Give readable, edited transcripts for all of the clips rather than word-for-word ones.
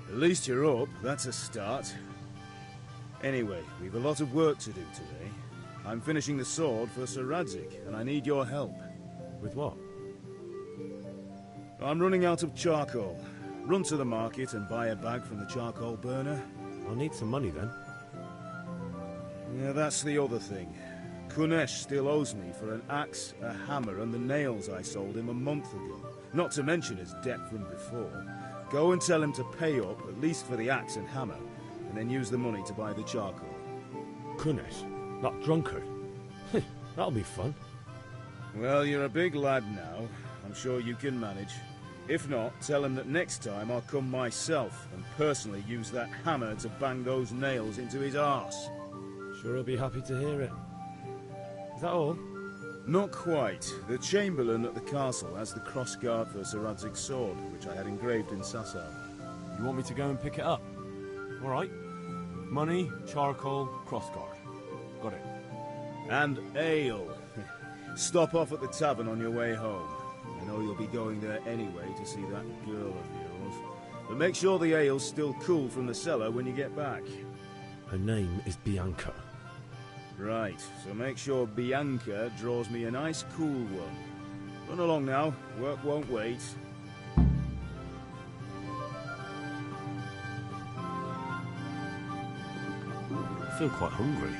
At least you're up, that's a start. Anyway, we've a lot of work to do today. I'm finishing the sword for Sir Radzig, and I need your help. With what? I'm running out of charcoal. Run to the market and buy a bag from the charcoal burner. I'll need some money then. Yeah, that's the other thing. Kunesh still owes me for an axe, a hammer, and the nails I sold him a month ago. Not to mention his debt from before. Go and tell him to pay up, at least for the axe and hammer, and then use the money to buy the charcoal. Kunesh? That drunkard? That'll be fun. Well, you're a big lad now. I'm sure you can manage. If not, tell him that next time I'll come myself and personally use that hammer to bang those nails into his arse. Sure he'll be happy to hear it. Is that all? Not quite. The Chamberlain at the castle has the crossguard for Sir Radzig's sword, which I had engraved in Sasau. You want me to go and pick it up? All right. Money, charcoal, crossguard. Got it. And ale. Stop off at the tavern on your way home. I know you'll be going there anyway to see that girl of yours. But make sure the ale's still cool from the cellar when you get back. Her name is Bianca. Right, so make sure Bianca draws me a nice cool one. Run along now, work won't wait. I feel quite hungry.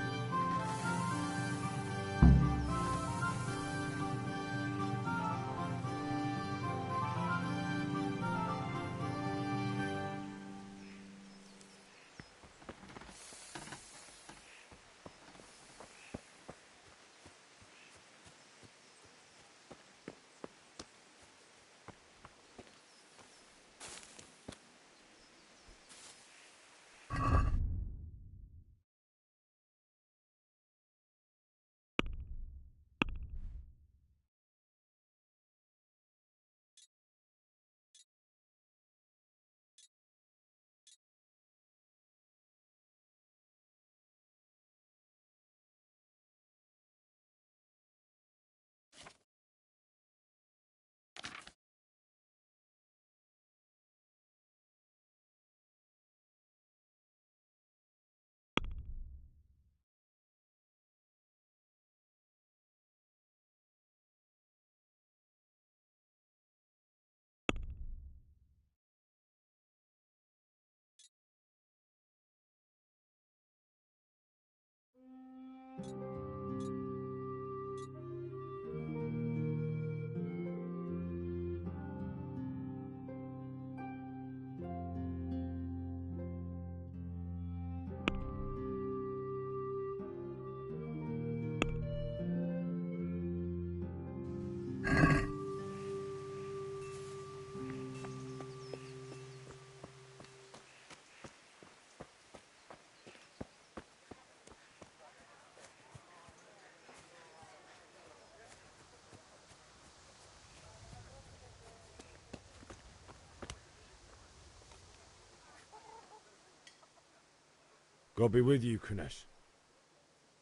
God be with you, Kunesh.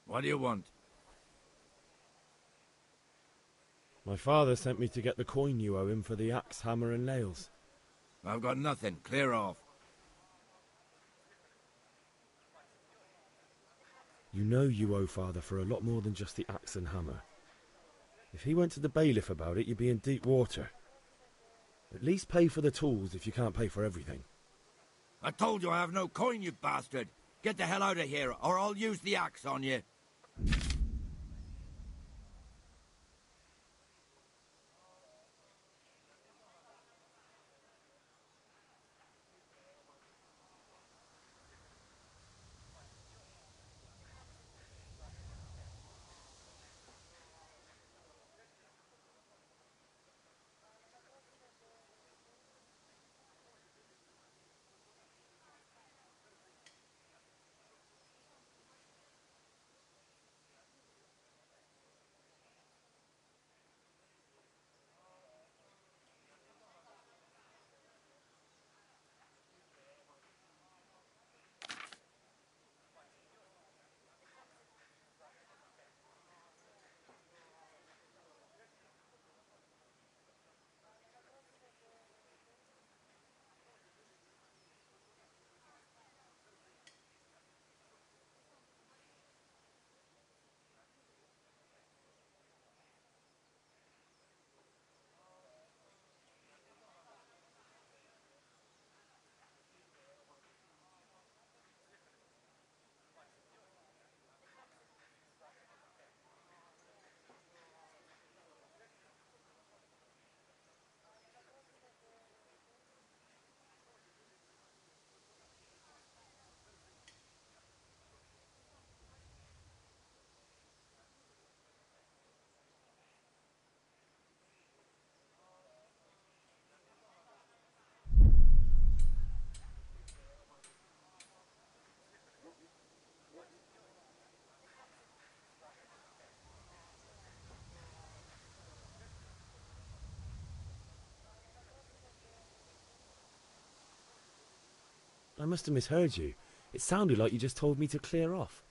What do you want? My father sent me to get the coin you owe him for the axe, hammer and nails. I've got nothing. Clear off. You know you owe father for a lot more than just the axe and hammer. If he went to the bailiff about it, you'd be in deep water. At least pay for the tools if you can't pay for everything. I told you I have no coin, you bastard. Get the hell out of here, or I'll use the axe on you. I must have misheard you. It sounded like you just told me to clear off.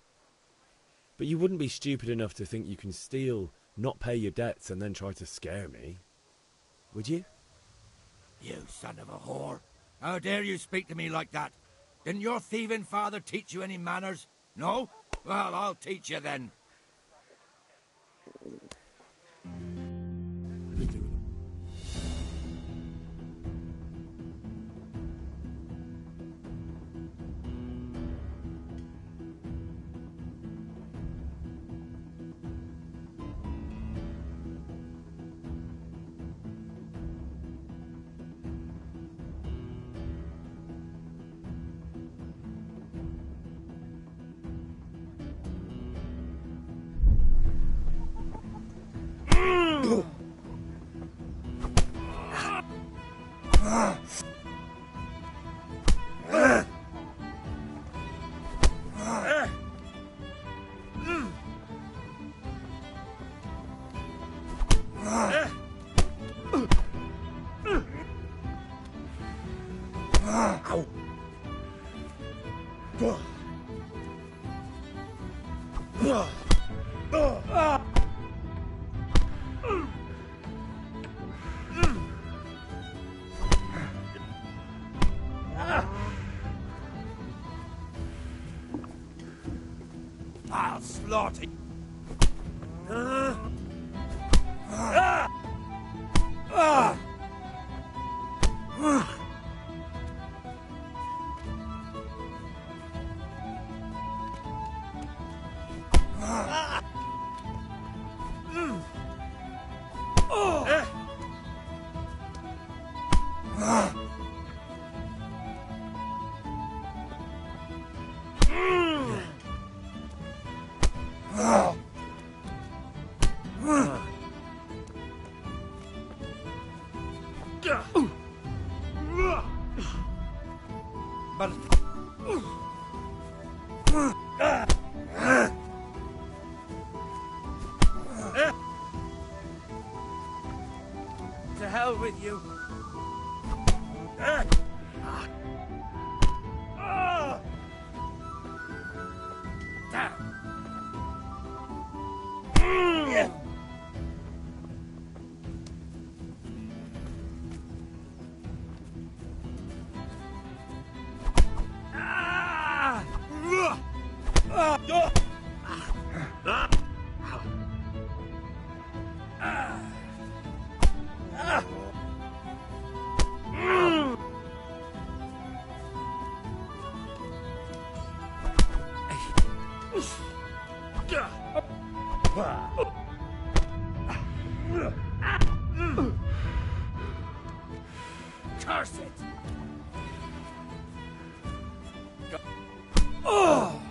But you wouldn't be stupid enough to think you can steal, not pay your debts, and then try to scare me, would you? You son of a whore. How dare you speak to me like that? Didn't your thieving father teach you any manners? No? Well, I'll teach you then. I'll slaughter you. But to hell with you. Curse it! Oh!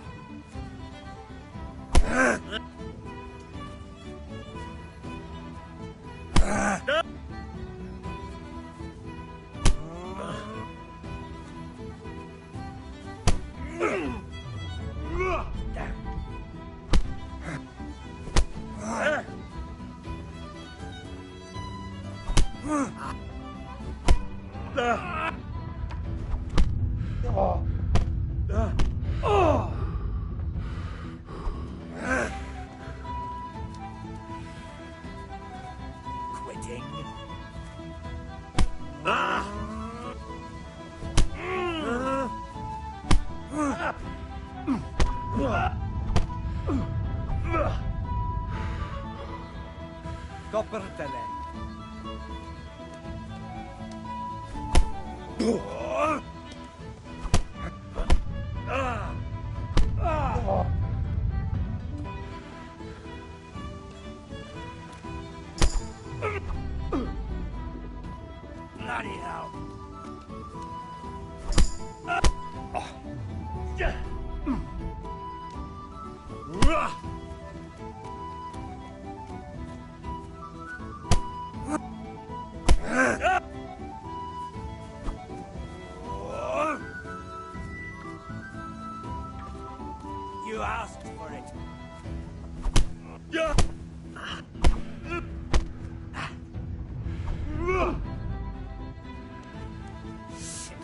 Quitting. Coppertele. Bloody hell. You asked for it. Shit.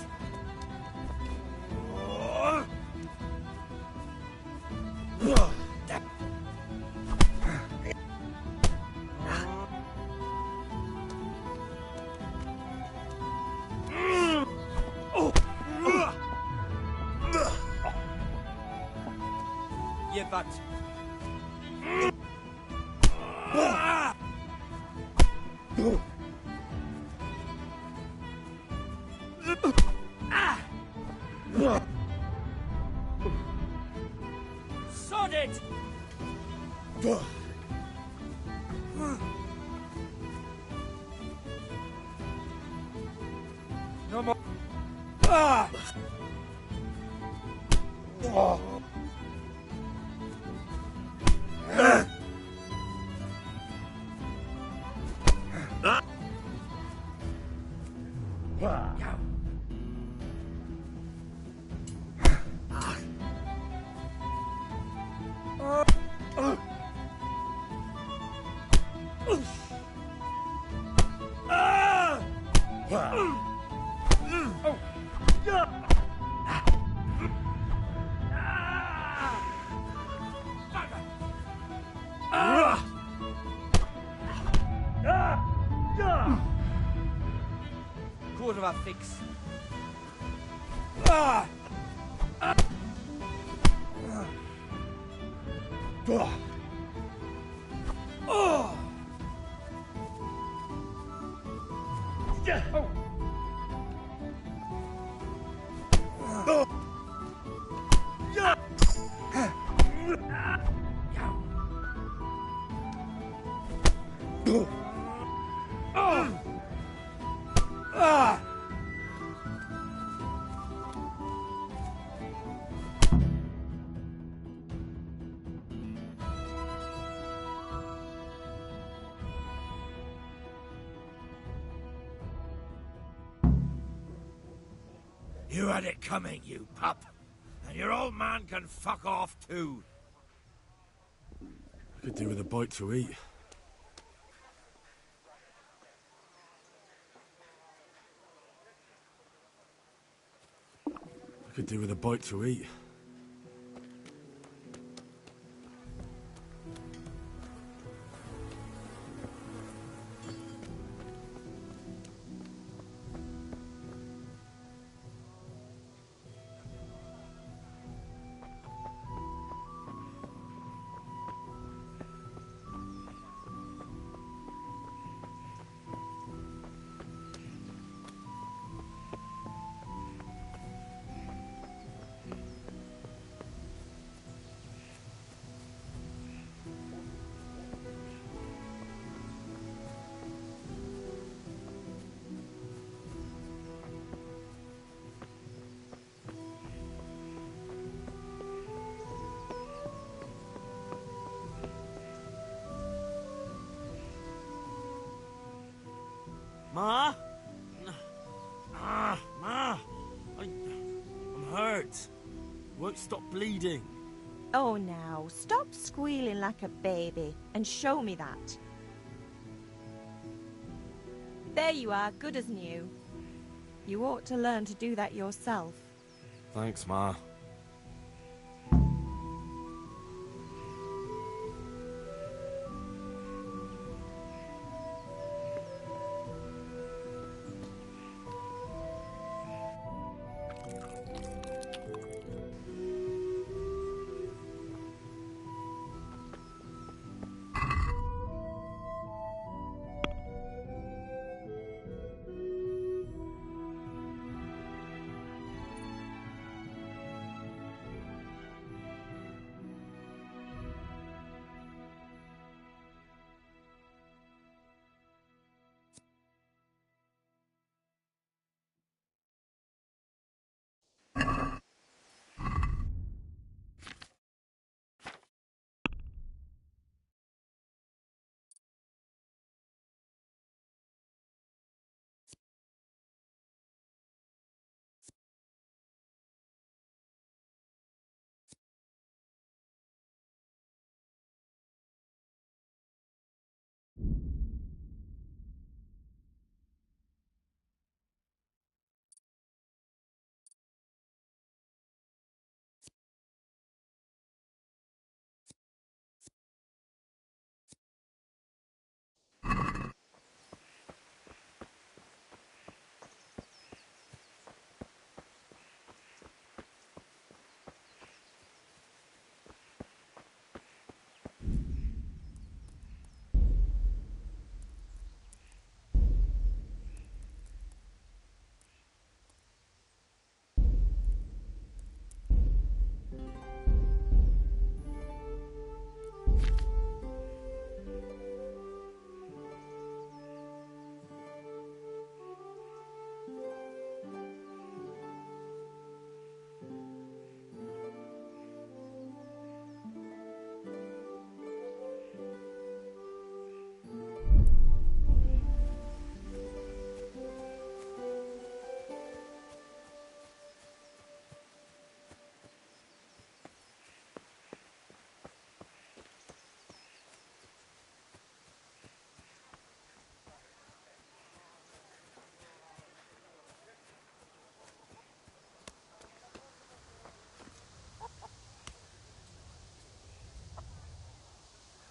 you that. Sod it! No more. Quarter of a fix. You had it coming, you pup. And your old man can fuck off too. I could do with a bite to eat. I could do with a bite to eat. Ma? Ma! I'm hurt. Won't stop bleeding. Oh, now, stop squealing like a baby and show me that. There you are, good as new. You ought to learn to do that yourself. Thanks, Ma.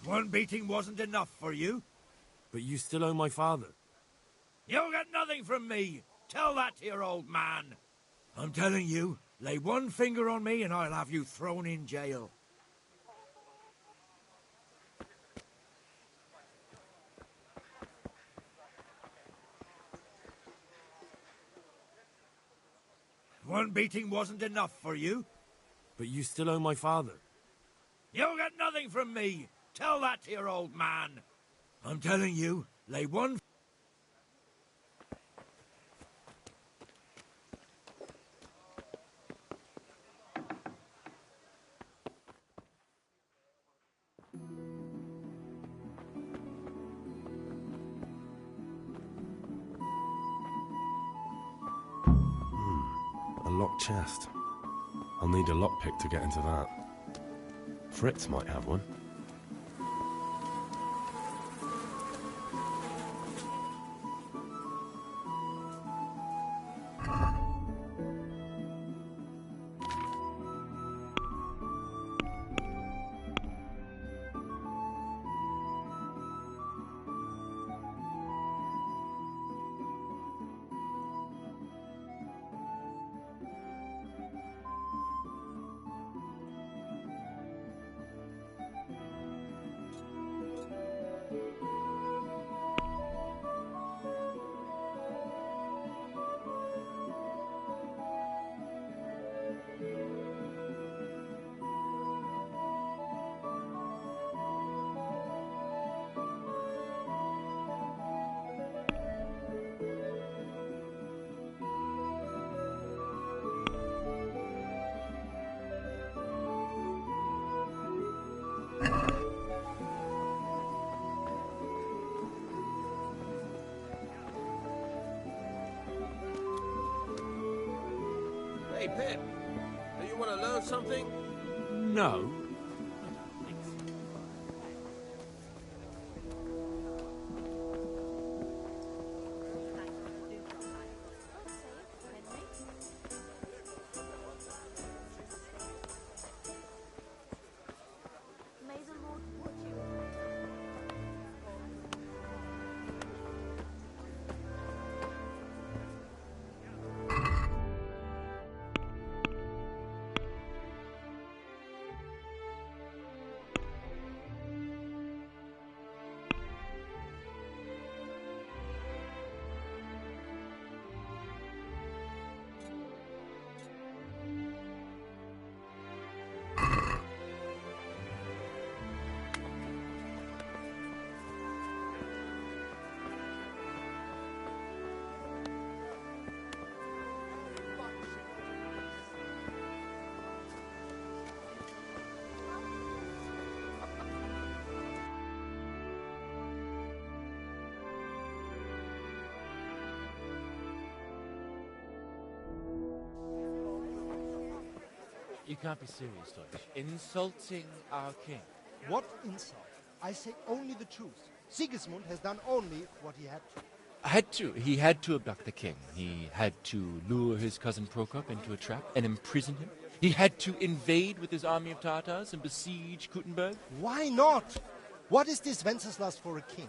One beating wasn't enough for you? But you still owe my father. You'll get nothing from me. Tell that to your old man. I'm telling you, lay one finger on me and I'll have you thrown in jail. One beating wasn't enough for you? But you still owe my father. You'll get nothing from me. Tell that to your old man. I'm telling you, lay one... A locked chest. I'll need a lockpick to get into that. Fritz might have one. Hey, Pip, do you want to learn something? No. You can't be serious, Deutsch. Insulting our king. What insult? I say only the truth. Sigismund has done only what he had to. He had to abduct the king. He had to lure his cousin Prokop into a trap and imprison him. He had to invade with his army of Tatars and besiege Kuttenberg. Why not? What is this Wenceslas for a king?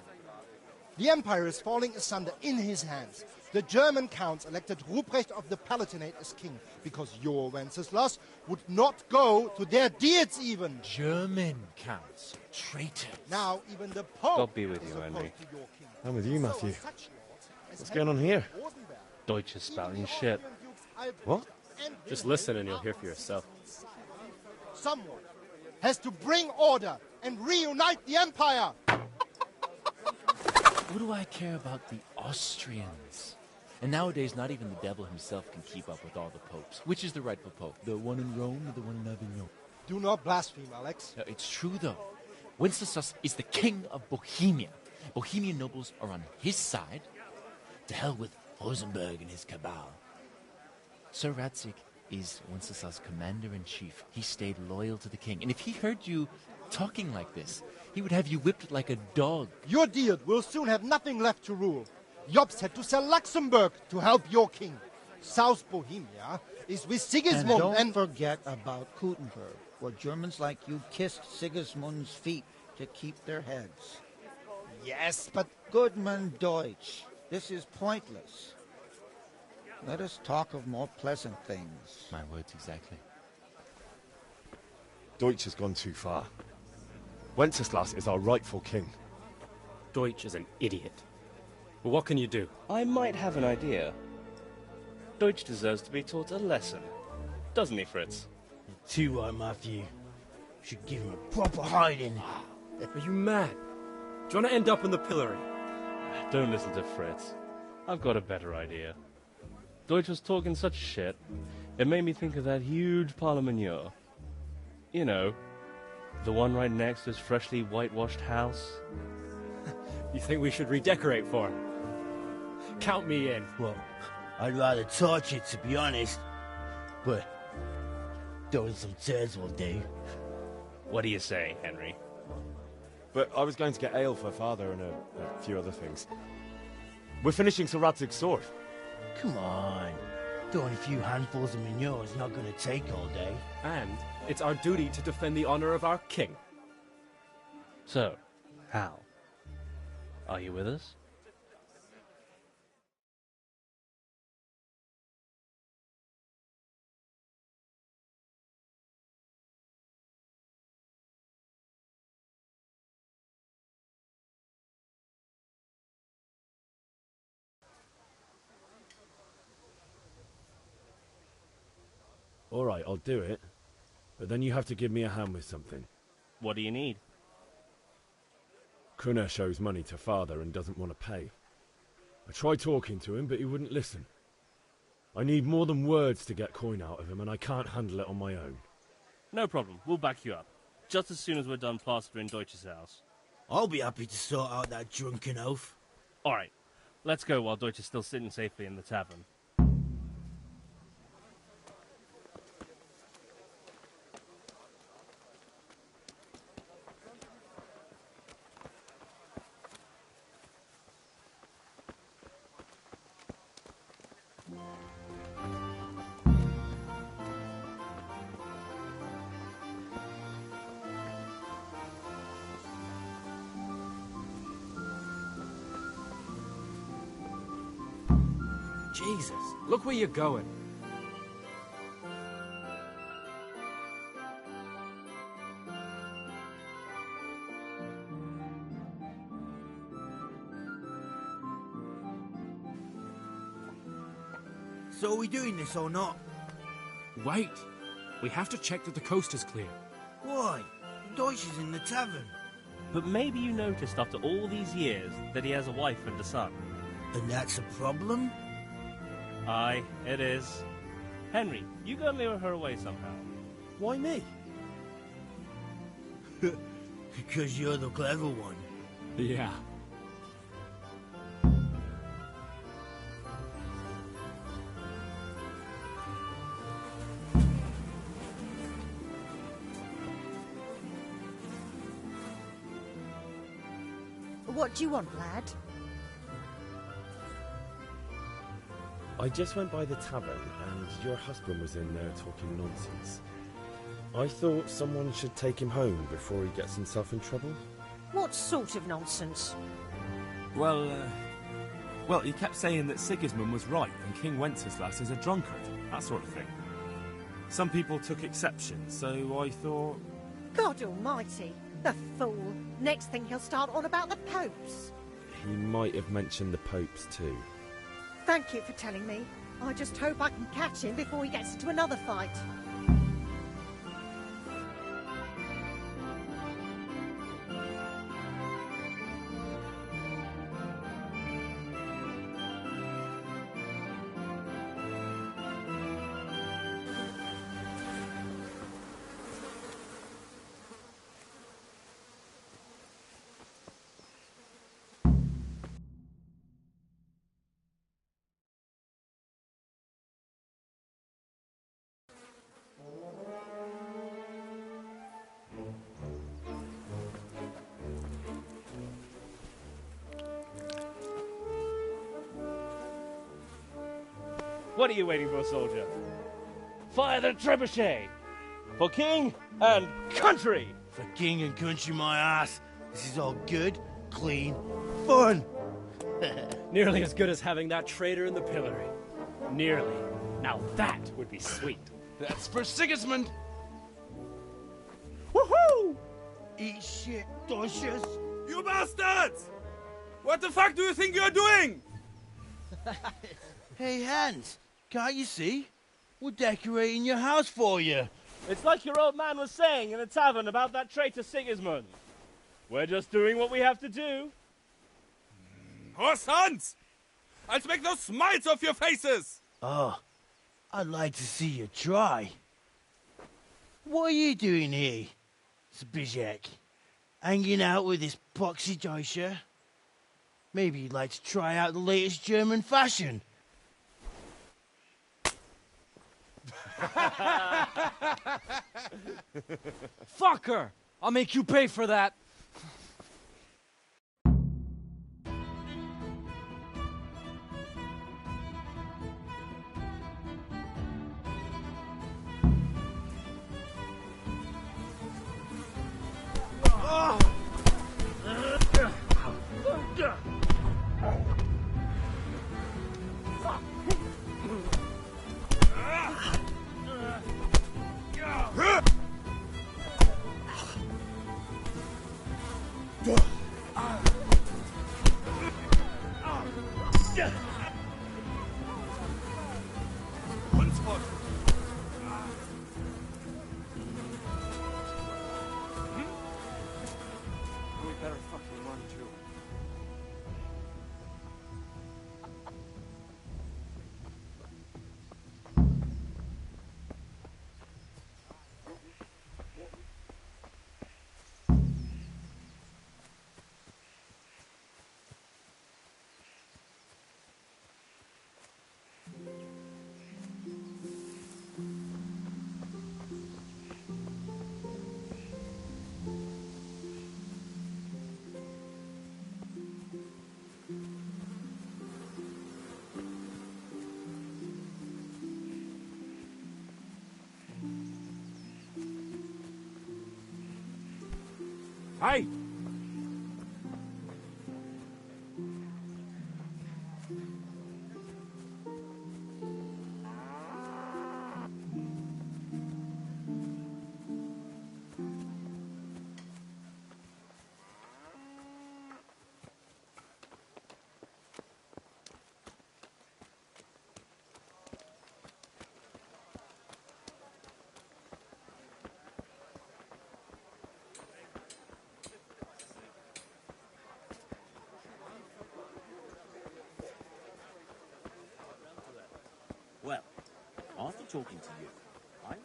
The empire is falling asunder in his hands. The German counts elected Ruprecht of the Palatinate as king because your Wenceslas would not go to their deeds even. German counts. Traitors. Now even the Pope God be with you, is Henry. opposed to your king. I'm with you, Matthew. So such lords as What's going on here? Rosenberg, Deutsch is spouting even the shit. Austrian dukes Albrecht What? and Just Wilhelm listen and you'll are hear for yourself. Someone has to bring order and reunite the empire. What do I care about the Austrians? And nowadays, not even the devil himself can keep up with all the popes. Which is the rightful pope? The one in Rome or the one in Avignon? Do not blaspheme, Alex. No, it's true, though. Wenceslas is the king of Bohemia. Bohemian nobles are on his side. To hell with Rosenberg and his cabal. Sir Radzig is Wenceslas' commander-in-chief. He stayed loyal to the king. And if he heard you talking like this, he would have you whipped like a dog. Your deed will soon have nothing left to rule. Jobst had to sell Luxembourg to help your king. South Bohemia is with Sigismund and don't forget about Kuttenberg, where Germans like you kissed Sigismund's feet to keep their heads. Yes, but Goodman Deutsch, this is pointless. Let us talk of more pleasant things. My words exactly. Deutsch has gone too far. Wenceslas is our rightful king. Deutsch is an idiot. But what can you do? I might have an idea. Deutsch deserves to be taught a lesson. Doesn't he, Fritz? You're too right, Matthew. Should give him a proper hiding. Are you mad? Do you want to end up in the pillory? Don't listen to Fritz. I've got a better idea. Deutsch was talking such shit, it made me think of that huge parliament. You know, the one right next to his freshly whitewashed house. You think we should redecorate for him? Count me in. Well, I'd rather torch it, to be honest. But throwing some turds will do. What do you say, Henry? But I was going to get ale for father and a few other things. We're finishing Sir Radzig's sword. Come on. Throwing a few handfuls of manure is not going to take all day. And it's our duty to defend the honor of our king. So, Hal, are you with us? All right, I'll do it. But then you have to give me a hand with something. What do you need? Kunesh owes money to father and doesn't want to pay. I tried talking to him, but he wouldn't listen. I need more than words to get coin out of him, and I can't handle it on my own. No problem. We'll back you up. Just as soon as we're done plastering Deutsch's house. I'll be happy to sort out that drunken oaf. All right. Let's go while Deutsch is still sitting safely in the tavern. Jesus, look where you're going. So are we doing this or not? Wait. We have to check that the coast is clear. Why? Deutsch is in the tavern. But maybe you noticed after all these years that he has a wife and a son. And that's a problem? Aye, it is. Henry, you go lure her away somehow. Why me? Because you're the clever one. Yeah. What do you want, lad? I just went by the tavern and your husband was in there talking nonsense. I thought someone should take him home before he gets himself in trouble. What sort of nonsense? Well, he kept saying that Sigismund was right and King Wenceslas is a drunkard, that sort of thing. Some people took exception, so I thought... God almighty, the fool. Next thing he'll start on about the popes. He might have mentioned the popes too. Thank you for telling me. I just hope I can catch him before he gets into another fight. What are you waiting for, soldier? Fire the trebuchet! For king and country! For king and country, my ass. This is all good, clean fun. Nearly as good as having that traitor in the pillory. Nearly. Now that would be sweet. That's for Sigismund! Woohoo! Eat shit, Docious. You bastards! What the fuck do you think you're doing? Hey, Hans, can't you see? We're decorating your house for you. It's like your old man was saying in the tavern about that traitor Sigismund. We're just doing what we have to do. Horse Hans! I'll make those smiles off your faces! Oh, I'd like to see you try. What are you doing here, Zbigniew? Hanging out with this poxy Deutscher? Maybe you'd like to try out the latest German fashion. Fuck her! I'll make you pay for that. Hey! Well, after talking to you, I...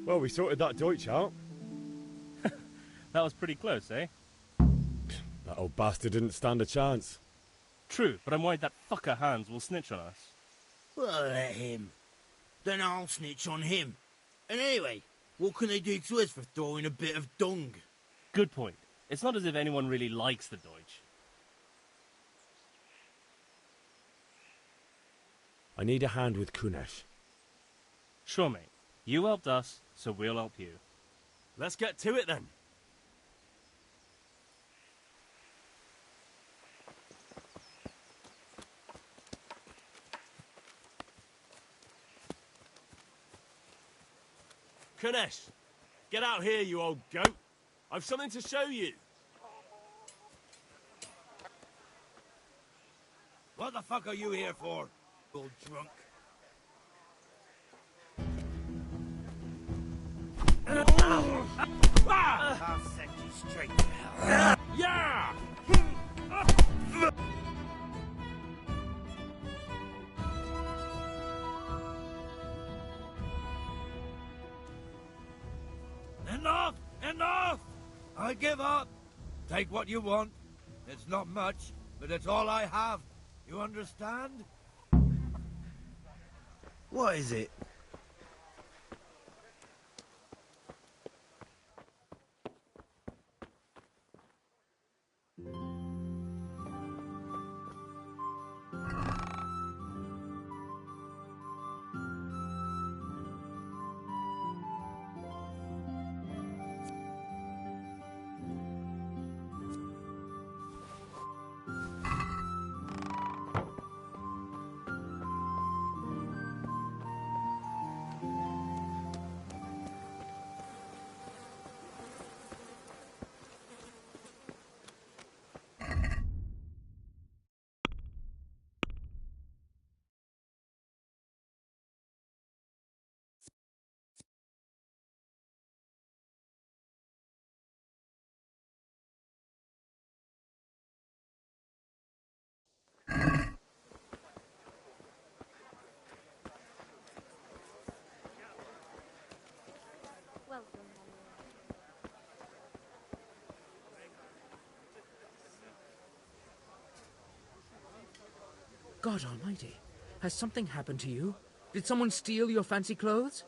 Well, we sorted that Deutsch out. That was pretty close, eh? That old bastard didn't stand a chance. True, but I'm worried that fucker Hans will snitch on us. Well, let him. Then I'll snitch on him. And anyway, what can they do to us for throwing a bit of dung? Good point. It's not as if anyone really likes the Deutsch. I need a hand with Kunesh. Sure, mate. You helped us, so we'll help you. Let's get to it then. Kunesh, get out here, you old goat. I've something to show you. What the fuck are you here for, old drunk? I'll send you straight to hell. Yeah! Enough! Enough! I give up. Take what you want. It's not much, but it's all I have. You understand? What is it? God almighty, has something happened to you? Did someone steal your fancy clothes?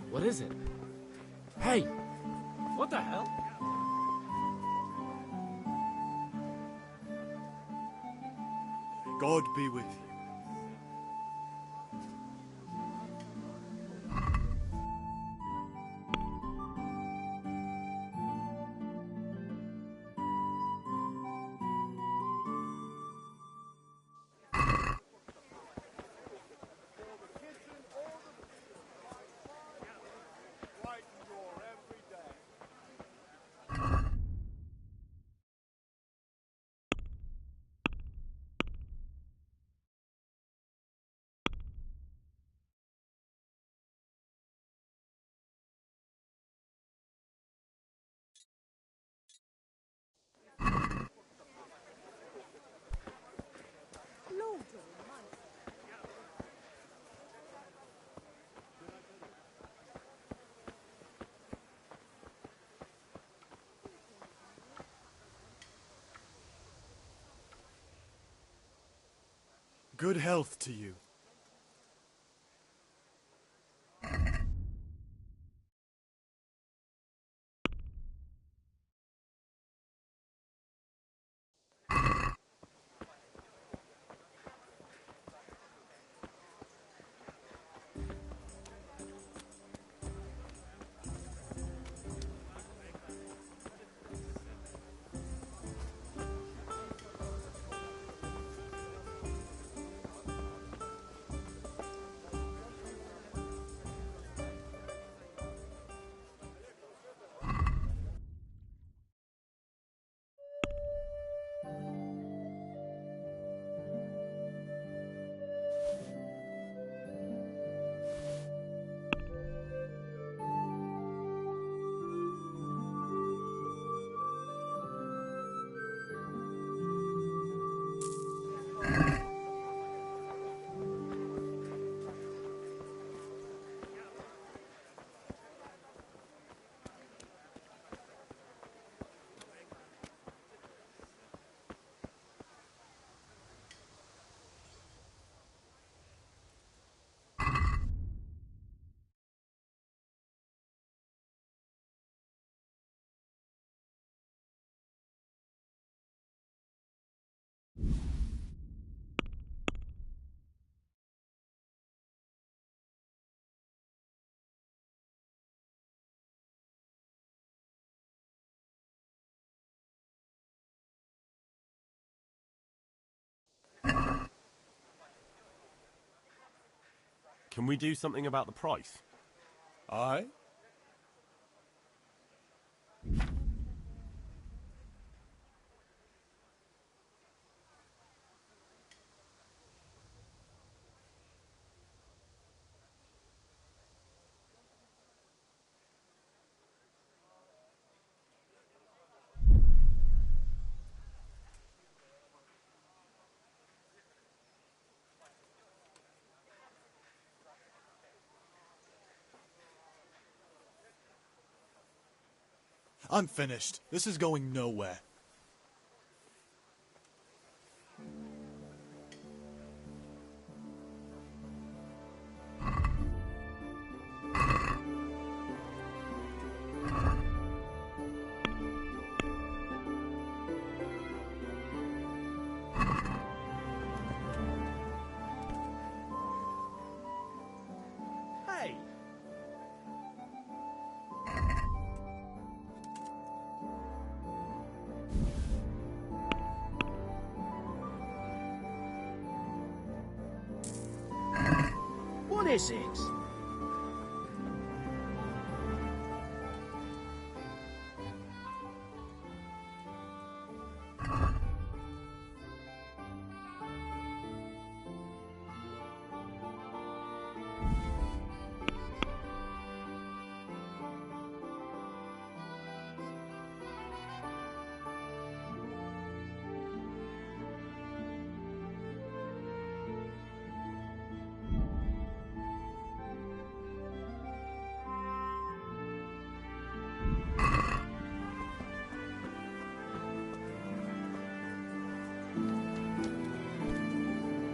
What is it? Hey! What the hell? God be with you. Good health to you. Can we do something about the price? Aye? I'm finished. This is going nowhere. Hey! What is it?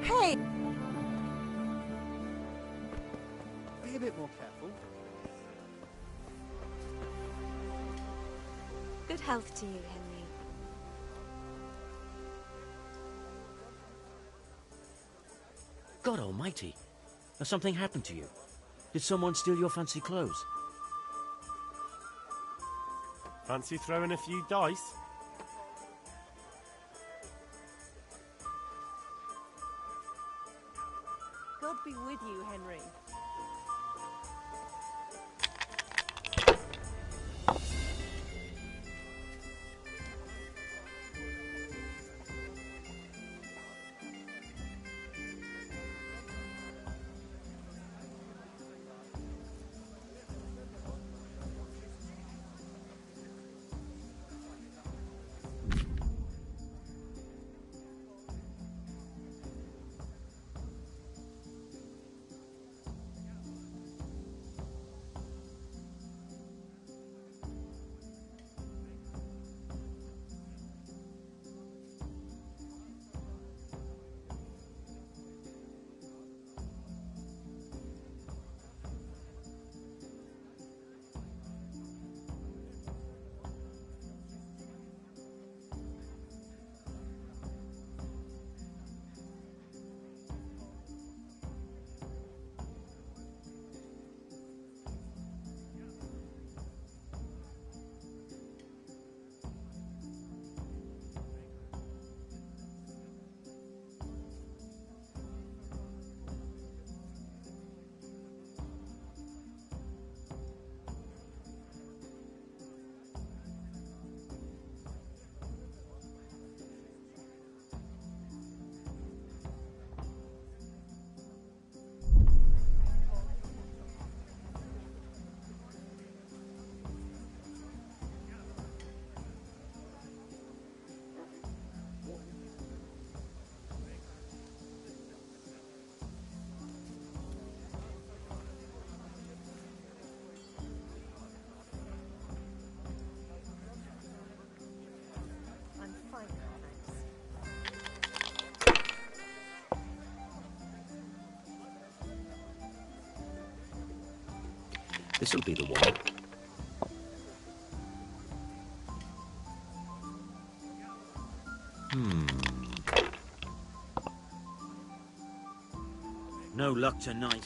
Hey! Be a bit more careful. Good health to you, Henry. God almighty. Has something happened to you? Did someone steal your fancy clothes? Fancy throwing a few dice? God be with you, Henry. I'm fine now, thanks. This'll be the one. No luck tonight.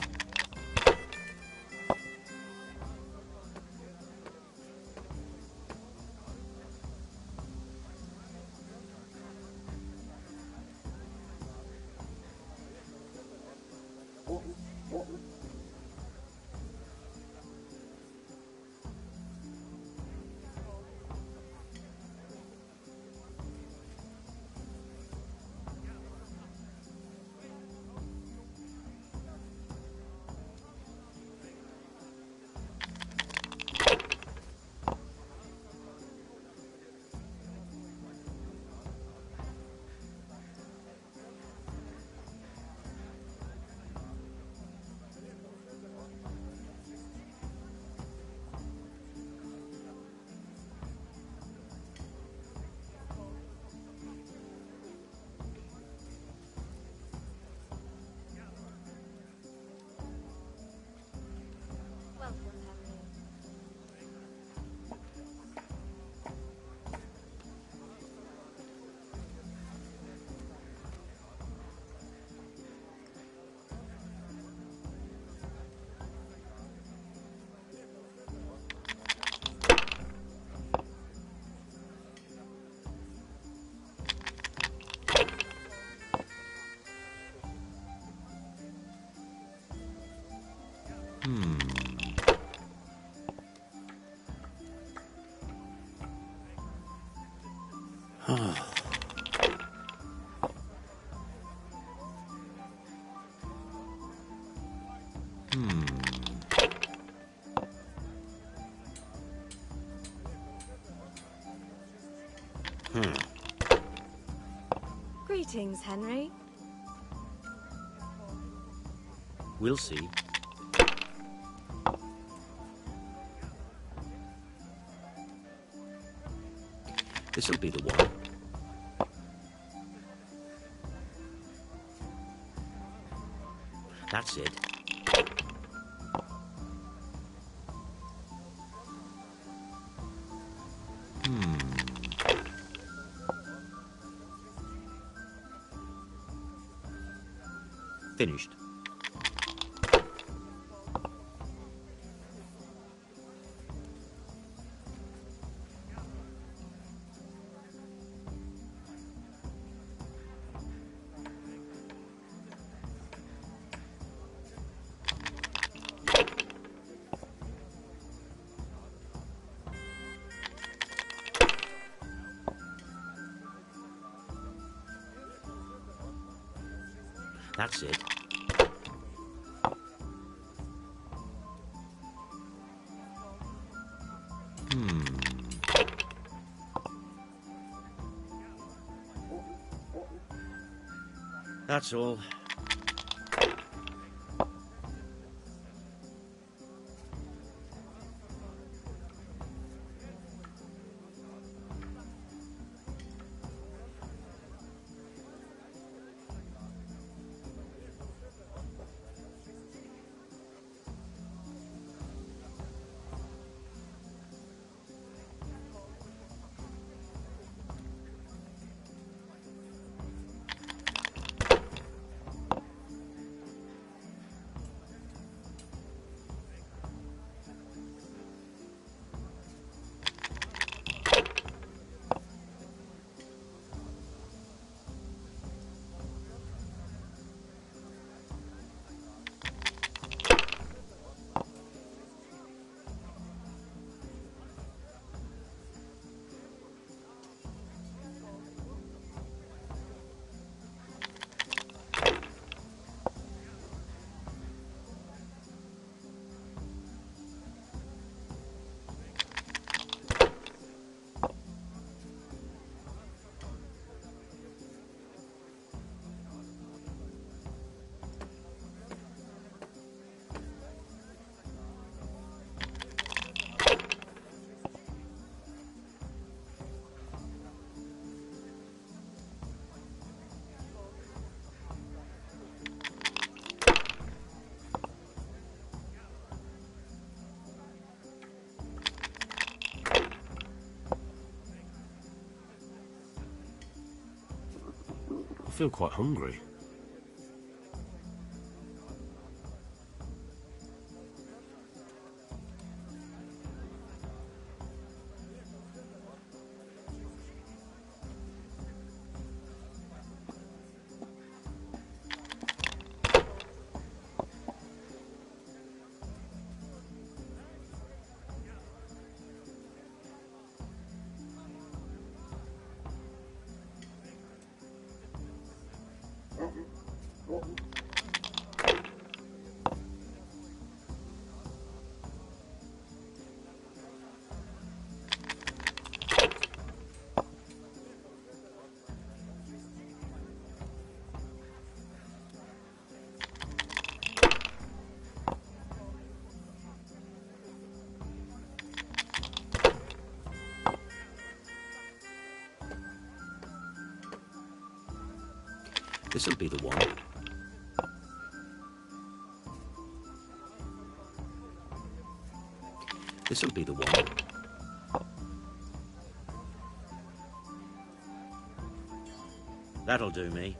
Greetings, Henry. We'll see. This'll be the one. That's it. Finished. That's it. That's all. I feel quite hungry. This'll be the one. This'll be the one. That'll do me.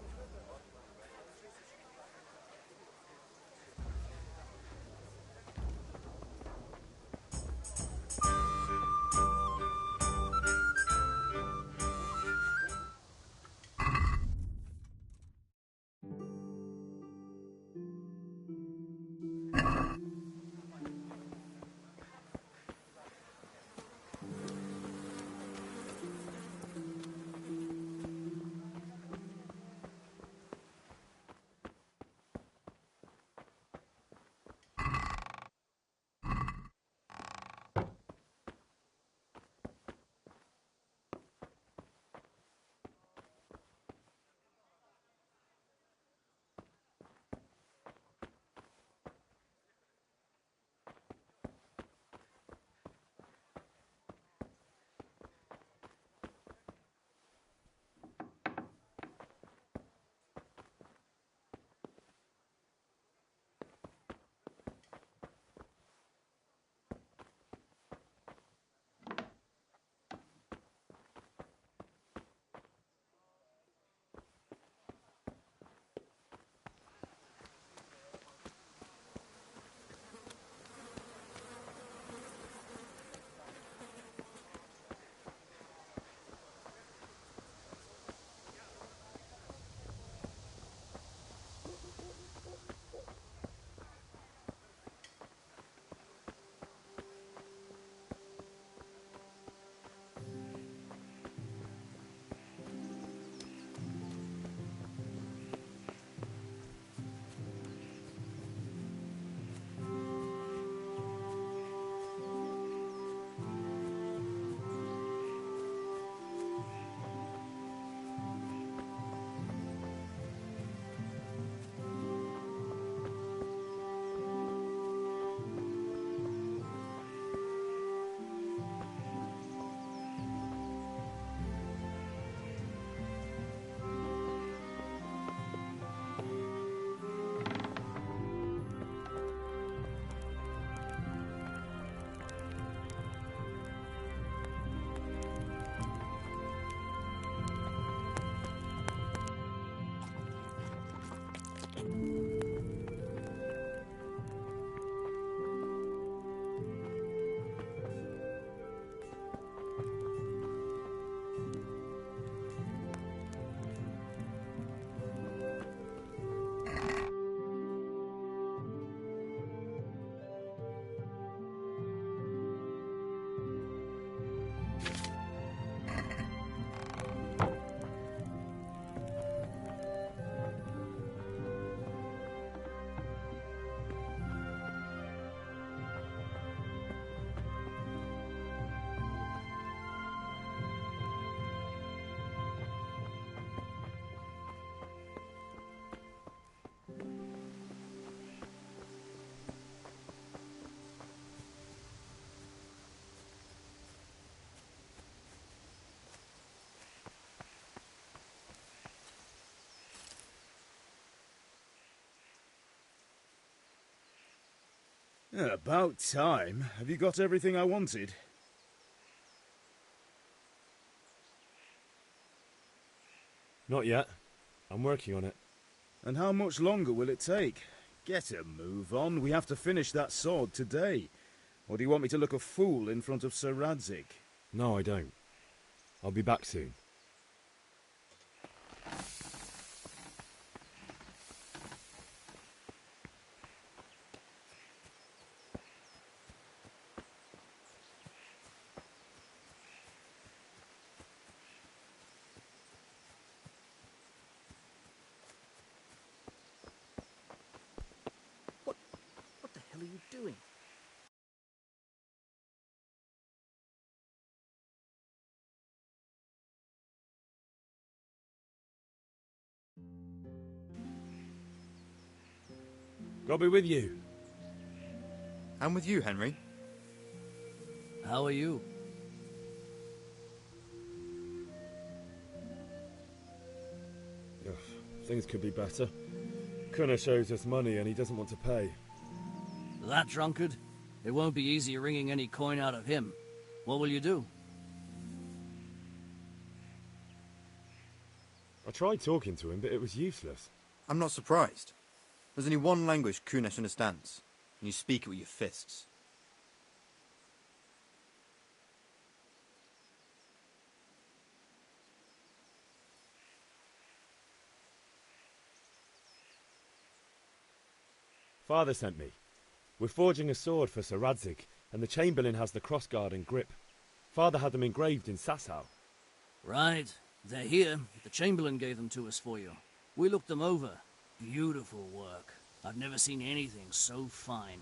About time. Have you got everything I wanted? Not yet. I'm working on it. And how much longer will it take? Get a move on. We have to finish that sword today. Or do you want me to look a fool in front of Sir Radzig? No, I don't. I'll be back soon. What the hell are you doing? God be with you. And with you, Henry. How are you? Ugh, things could be better. Kunesh owes us money and he doesn't want to pay. That drunkard? It won't be easy wringing any coin out of him. What will you do? I tried talking to him, but it was useless. I'm not surprised. There's only one language Kunesh understands, and you speak it with your fists. Father sent me. We're forging a sword for Sir Radzig, and the Chamberlain has the crossguard and grip. Father had them engraved in Sasau. Right. They're here. The Chamberlain gave them to us for you. We looked them over. Beautiful work. I've never seen anything so fine.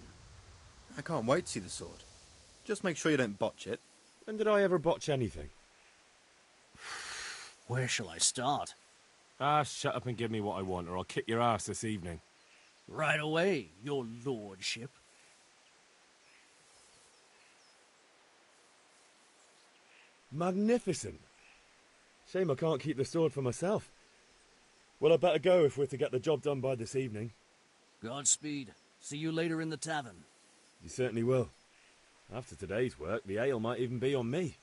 I can't wait to see the sword. Just make sure you don't botch it. When did I ever botch anything? Where shall I start? Ah, shut up and give me what I want, or I'll kick your ass this evening. Right away, your lordship. Magnificent. Shame I can't keep the sword for myself. Well, I better go if we're to get the job done by this evening. Godspeed. See you later in the tavern. You certainly will. After today's work, the ale might even be on me.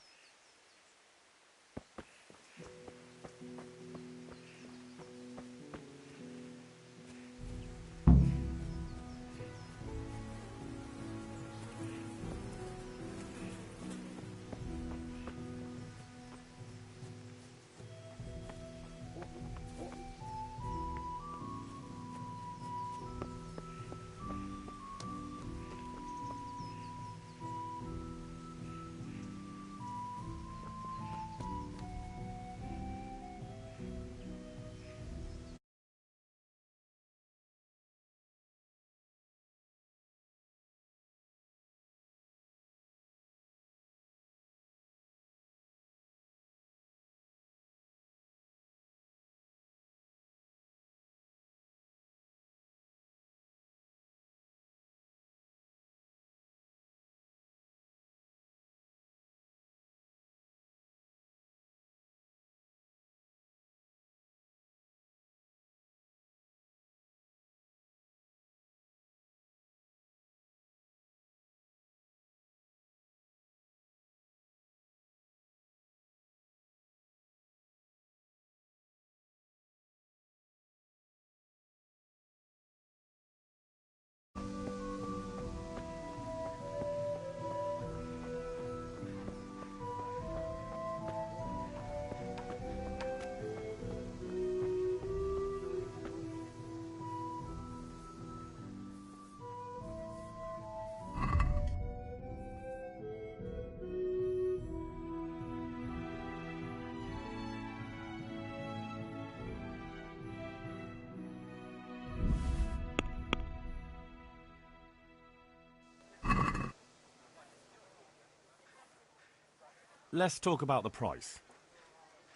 Let's talk about the price.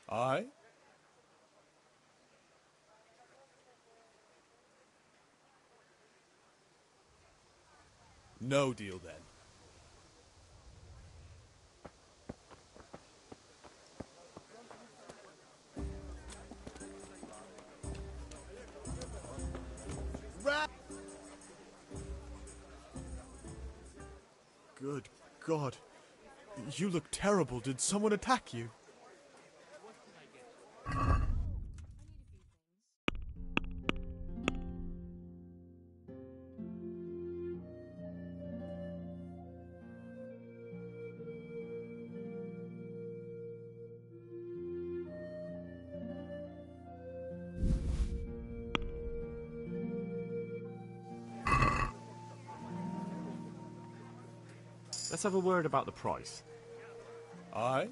Aye? No deal then. God. You look terrible. Did someone attack you? Let's have a word about the price. Aye?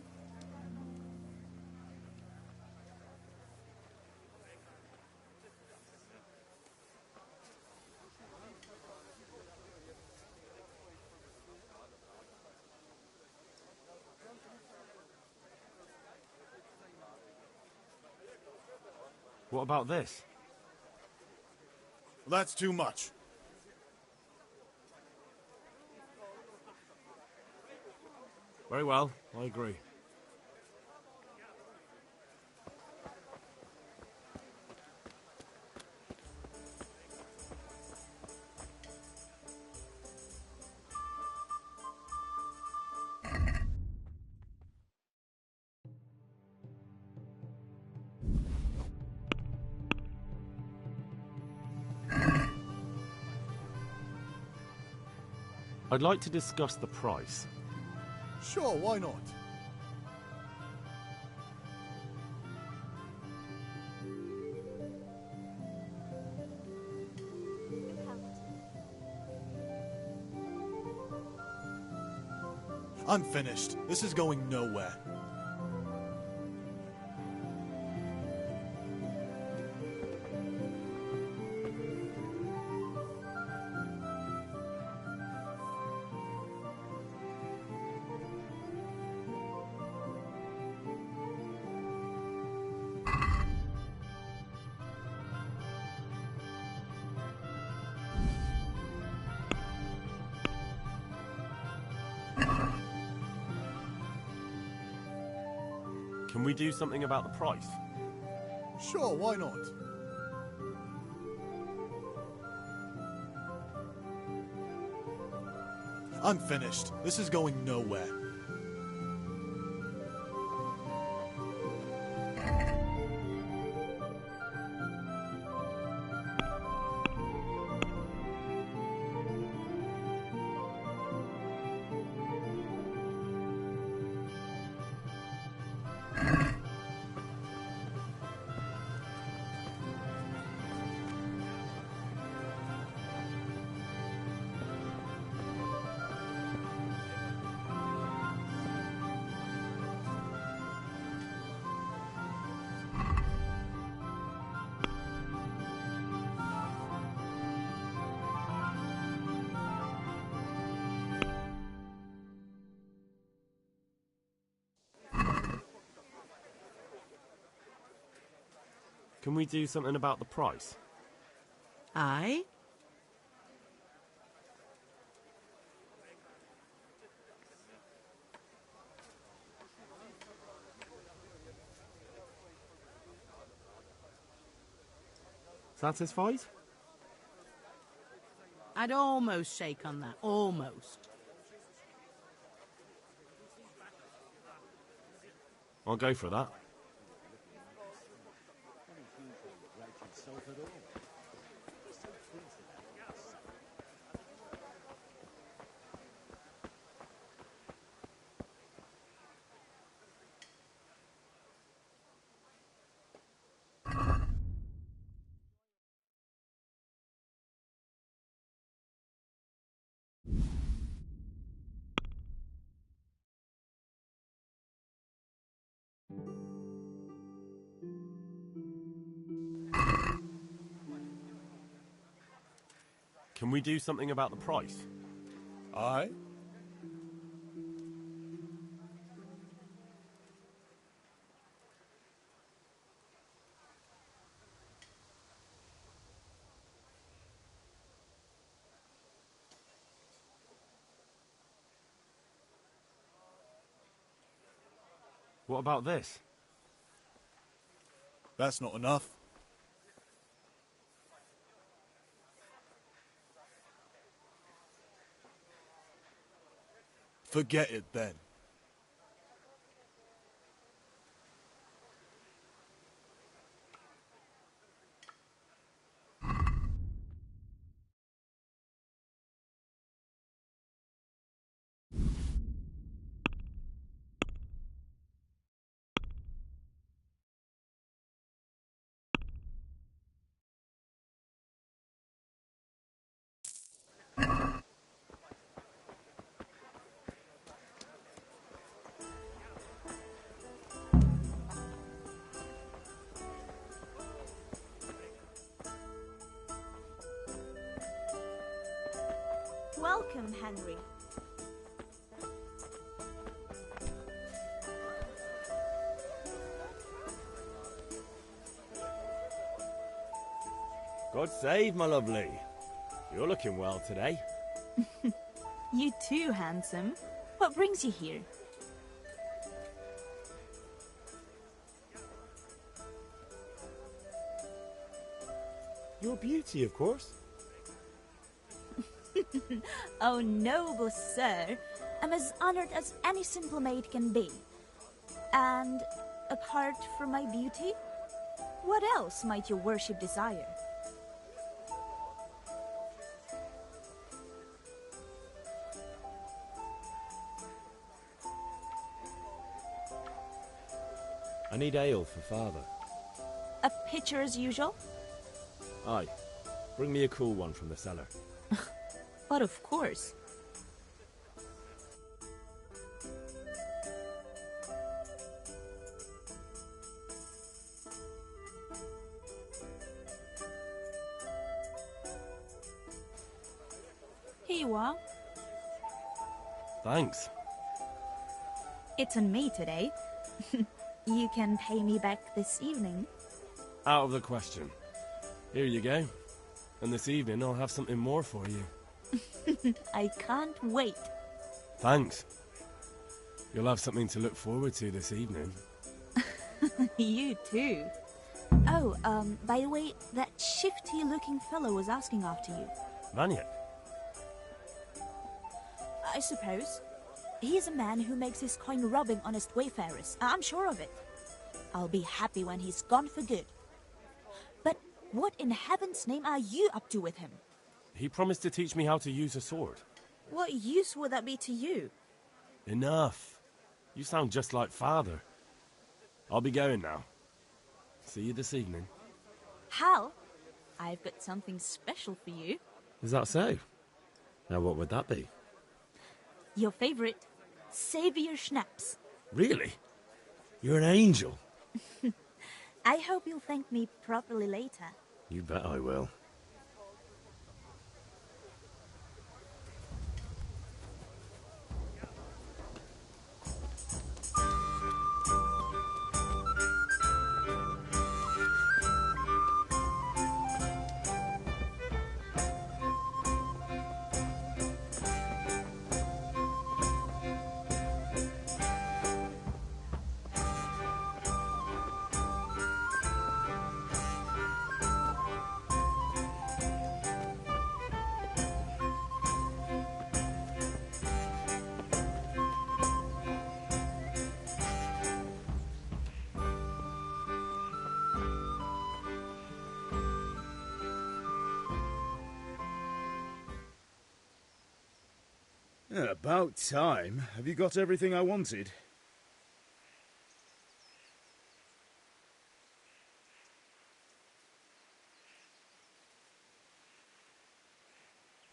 What about this? That's too much. Very well, I agree. I'd like to discuss the price. Sure, why not? I'm finished. This is going nowhere. Can we do something about the price? Sure, why not? I'm finished. This is going nowhere. Can we do something about the price? Aye? Satisfied? I'd almost shake on that. Almost. I'll go for that. Can we do something about the price? Aye? What about this? That's not enough. Forget it then. Welcome, Henry. God save, my lovely. You're looking well today. You too, handsome. What brings you here? Your beauty, of course. Oh, noble sir. I'm as honored as any simple maid can be. And apart from my beauty, what else might your worship desire? I need ale for father. A pitcher as usual? Aye. Bring me a cool one from the cellar. But of course. Here you are. Thanks. It's on me today. You can pay me back this evening. Out of the question. Here you go. And this evening I'll have something more for you. I can't wait. Thanks. You'll have something to look forward to this evening. You too. Oh, by the way, that shifty-looking fellow was asking after you. Vanya? I suppose. He's a man who makes his coin robbing honest wayfarers. I'm sure of it. I'll be happy when he's gone for good. But what in heaven's name are you up to with him? He promised to teach me how to use a sword. What use would that be to you? Enough. You sound just like father. I'll be going now. See you this evening. Hal, I've got something special for you. Is that so? Now what would that be? Your favorite, Savior Schnapps. Really? You're an angel. I hope you'll thank me properly later. You bet I will. About time. Have you got everything I wanted?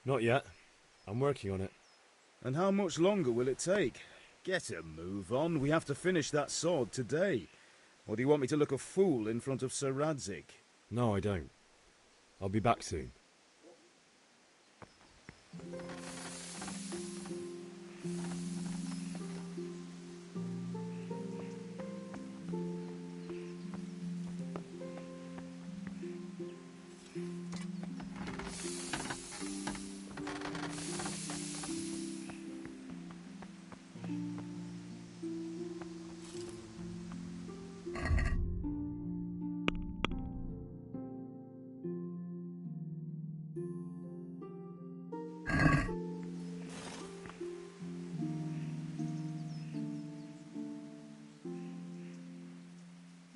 Not yet. I'm working on it. And how much longer will it take? Get a move on. We have to finish that sword today. Or do you want me to look a fool in front of Sir Radzik? No, I don't. I'll be back soon.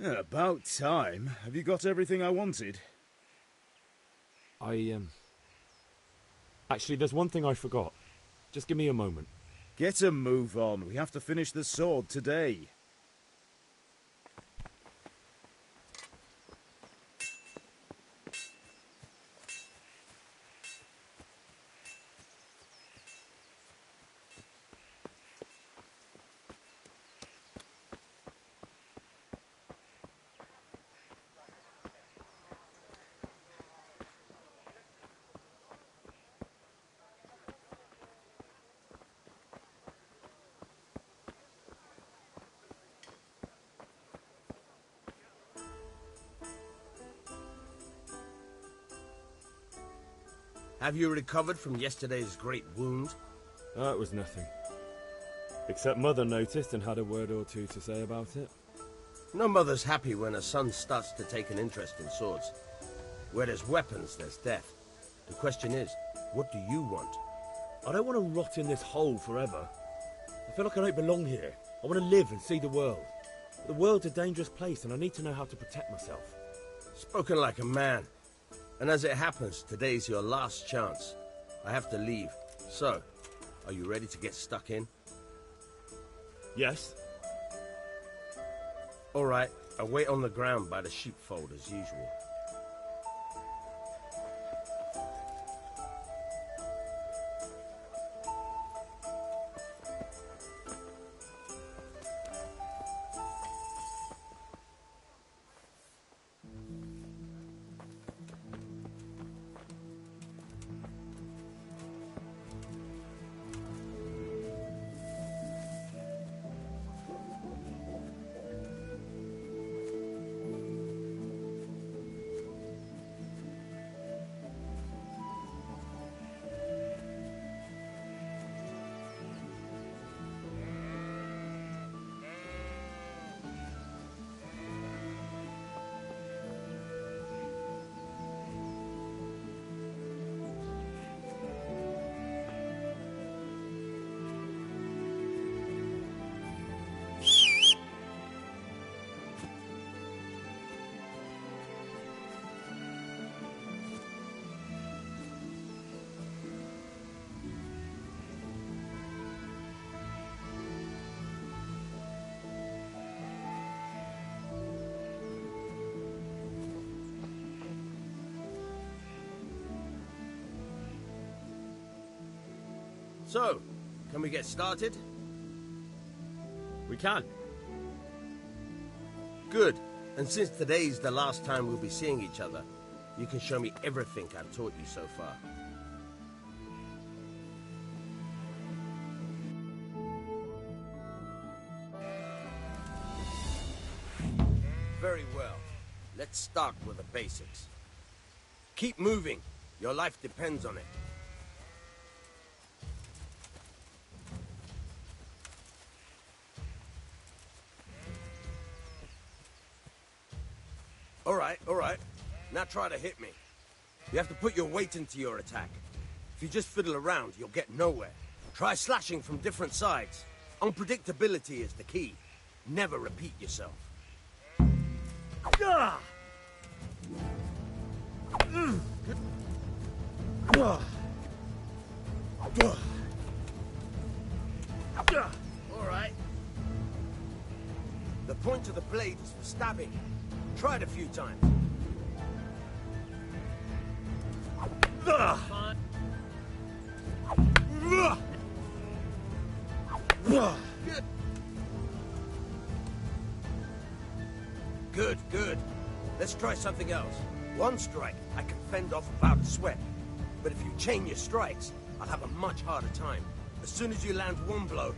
About time. Have you got everything I wanted? Actually, there's one thing I forgot. Just give me a moment. Get a move on. We have to finish the sword today. Have you recovered from yesterday's great wound? It was nothing. Except Mother noticed and had a word or two to say about it. No mother's happy when a son starts to take an interest in swords. Where there's weapons, there's death. The question is, what do you want? I don't want to rot in this hole forever. I feel like I don't belong here. I want to live and see the world. But the world's a dangerous place and I need to know how to protect myself. Spoken like a man. And as it happens, today's your last chance. I have to leave. So, are you ready to get stuck in? Yes. All right, I'll wait on the ground by the sheepfold as usual. So, can we get started? We can. Good. And since today's the last time we'll be seeing each other, you can show me everything I've taught you so far. Very well. Let's start with the basics. Keep moving. Your life depends on it. All right. Now try to hit me. You have to put your weight into your attack. If you just fiddle around, you'll get nowhere. Try slashing from different sides. Unpredictability is the key. Never repeat yourself. All right. The point of the blade is for stabbing. Try it a few times. Good. Let's try something else. One strike, I can fend off without a sweat. But if you chain your strikes, I'll have a much harder time. As soon as you land one blow,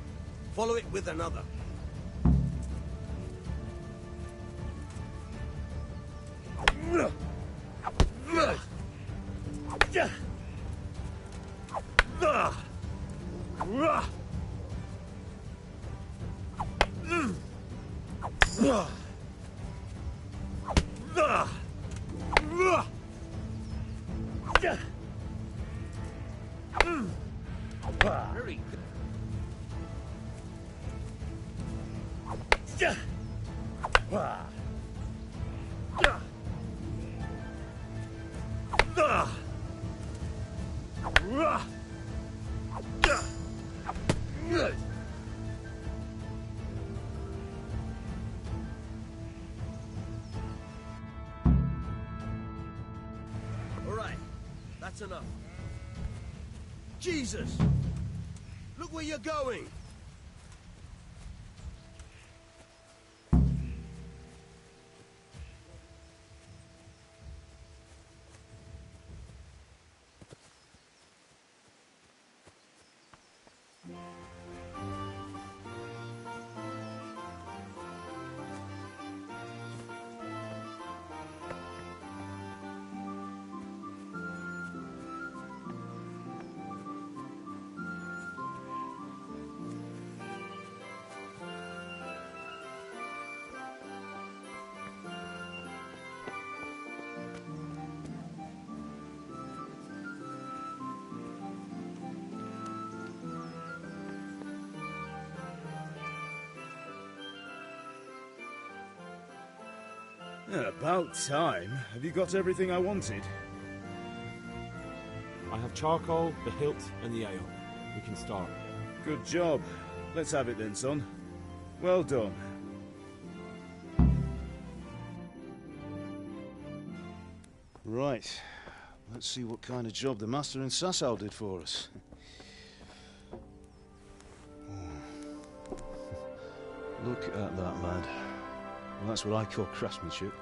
follow it with another. Very good. All right, that's enough. Jesus! Look where you're going! Yeah, about time. Have you got everything I wanted? I have charcoal, the hilt, and the ale. We can start. Good job. Let's have it then, son. Well done. Right. Let's see what kind of job the Master in Sasau did for us. Look at that, lad. Well, that's what I call craftsmanship.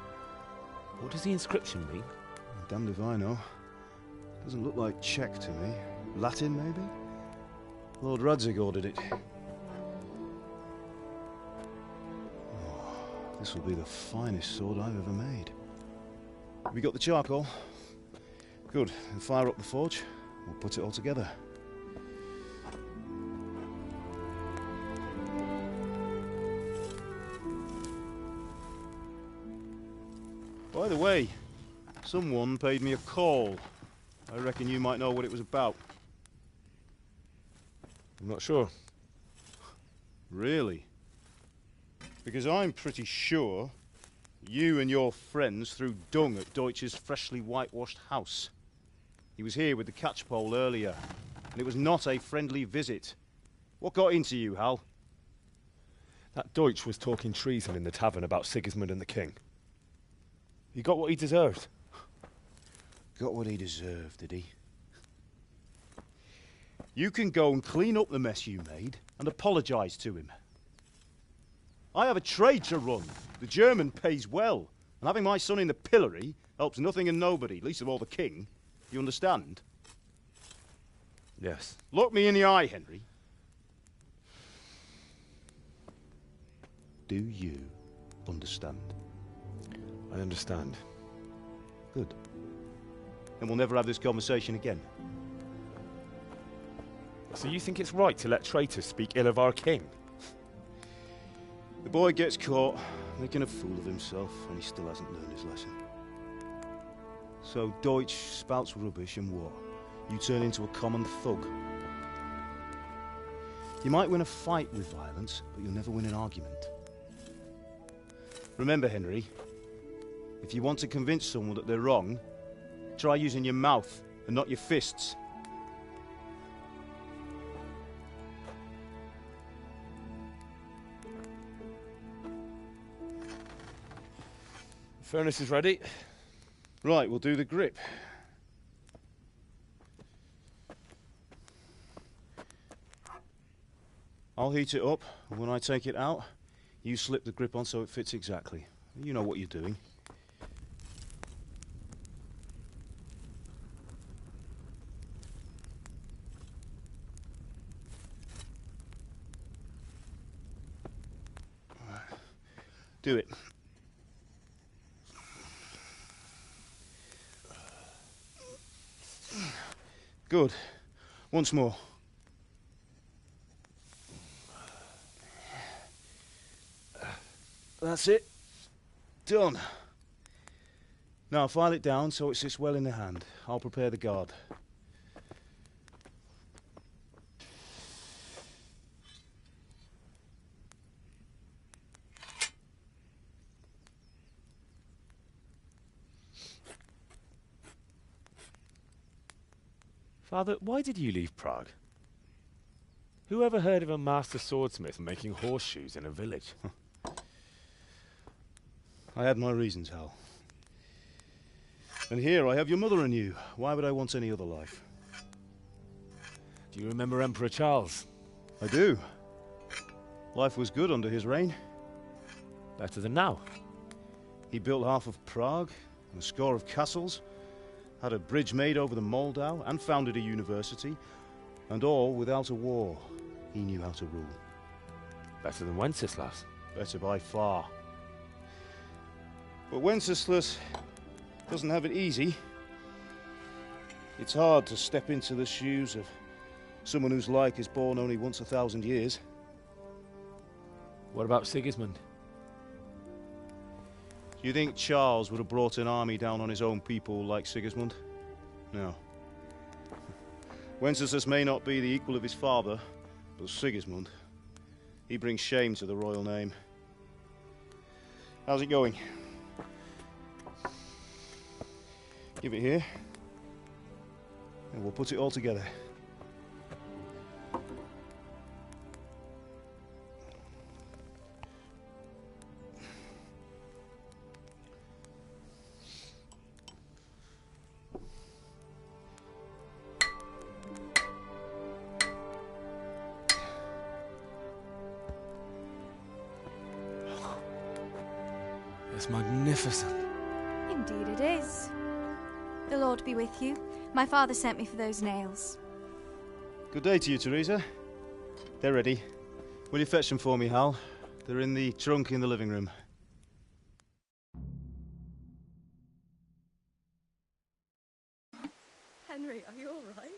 What does the inscription mean? Damned if I know. Doesn't look like Czech to me. Latin, maybe? Lord Radzig ordered it. Oh, this will be the finest sword I've ever made. Have you got the charcoal? Good. Then fire up the forge. We'll put it all together. By the way, someone paid me a call. I reckon you might know what it was about. I'm not sure. Really? Because I'm pretty sure you and your friends threw dung at Deutsch's freshly whitewashed house. He was here with the catchpole earlier, and it was not a friendly visit. What got into you, Hal? That Deutsch was talking treason in the tavern about Sigismund and the king. He got what he deserved. Got what he deserved, did he? You can go and clean up the mess you made and apologise to him. I have a trade to run. The German pays well, and having my son in the pillory helps nothing and nobody, least of all the king. You understand? Yes. Look me in the eye, Henry. Do you understand? I understand. Good. Then we'll never have this conversation again. So you think it's right to let traitors speak ill of our king? The boy gets caught, making a fool of himself, and he still hasn't learned his lesson. So Deutsch spouts rubbish, and what? You turn into a common thug. You might win a fight with violence, but you'll never win an argument. Remember, Henry, if you want to convince someone that they're wrong, try using your mouth and not your fists. The furnace is ready. Right, we'll do the grip. I'll heat it up, and when I take it out, you slip the grip on so it fits exactly. You know what you're doing. Do it. Good. Once more. That's it. Done. Now file it down so it sits well in the hand. I'll prepare the guard. Father, why did you leave Prague? Who ever heard of a master swordsmith making horseshoes in a village? I had my reasons, Hal. And here I have your mother and you. Why would I want any other life? Do you remember Emperor Charles? I do. Life was good under his reign. Better than now. He built half of Prague and a score of castles, had a bridge made over the Moldau, and founded a university, and all without a war. He knew how to rule. Better than Wenceslas. Better by far. But Wenceslas doesn't have it easy. It's hard to step into the shoes of someone whose like is born only once 1,000 years. What about Sigismund? Do you think Charles would have brought an army down on his own people like Sigismund? No. Wenceslas may not be the equal of his father, but Sigismund, he brings shame to the royal name. How's it going? Give it here, and we'll put it all together. It's magnificent. Indeed it is. The Lord be with you. My father sent me for those nails. Good day to you, Teresa. They're ready. Will you fetch them for me, Hal? They're in the trunk in the living room. Henry, are you all right?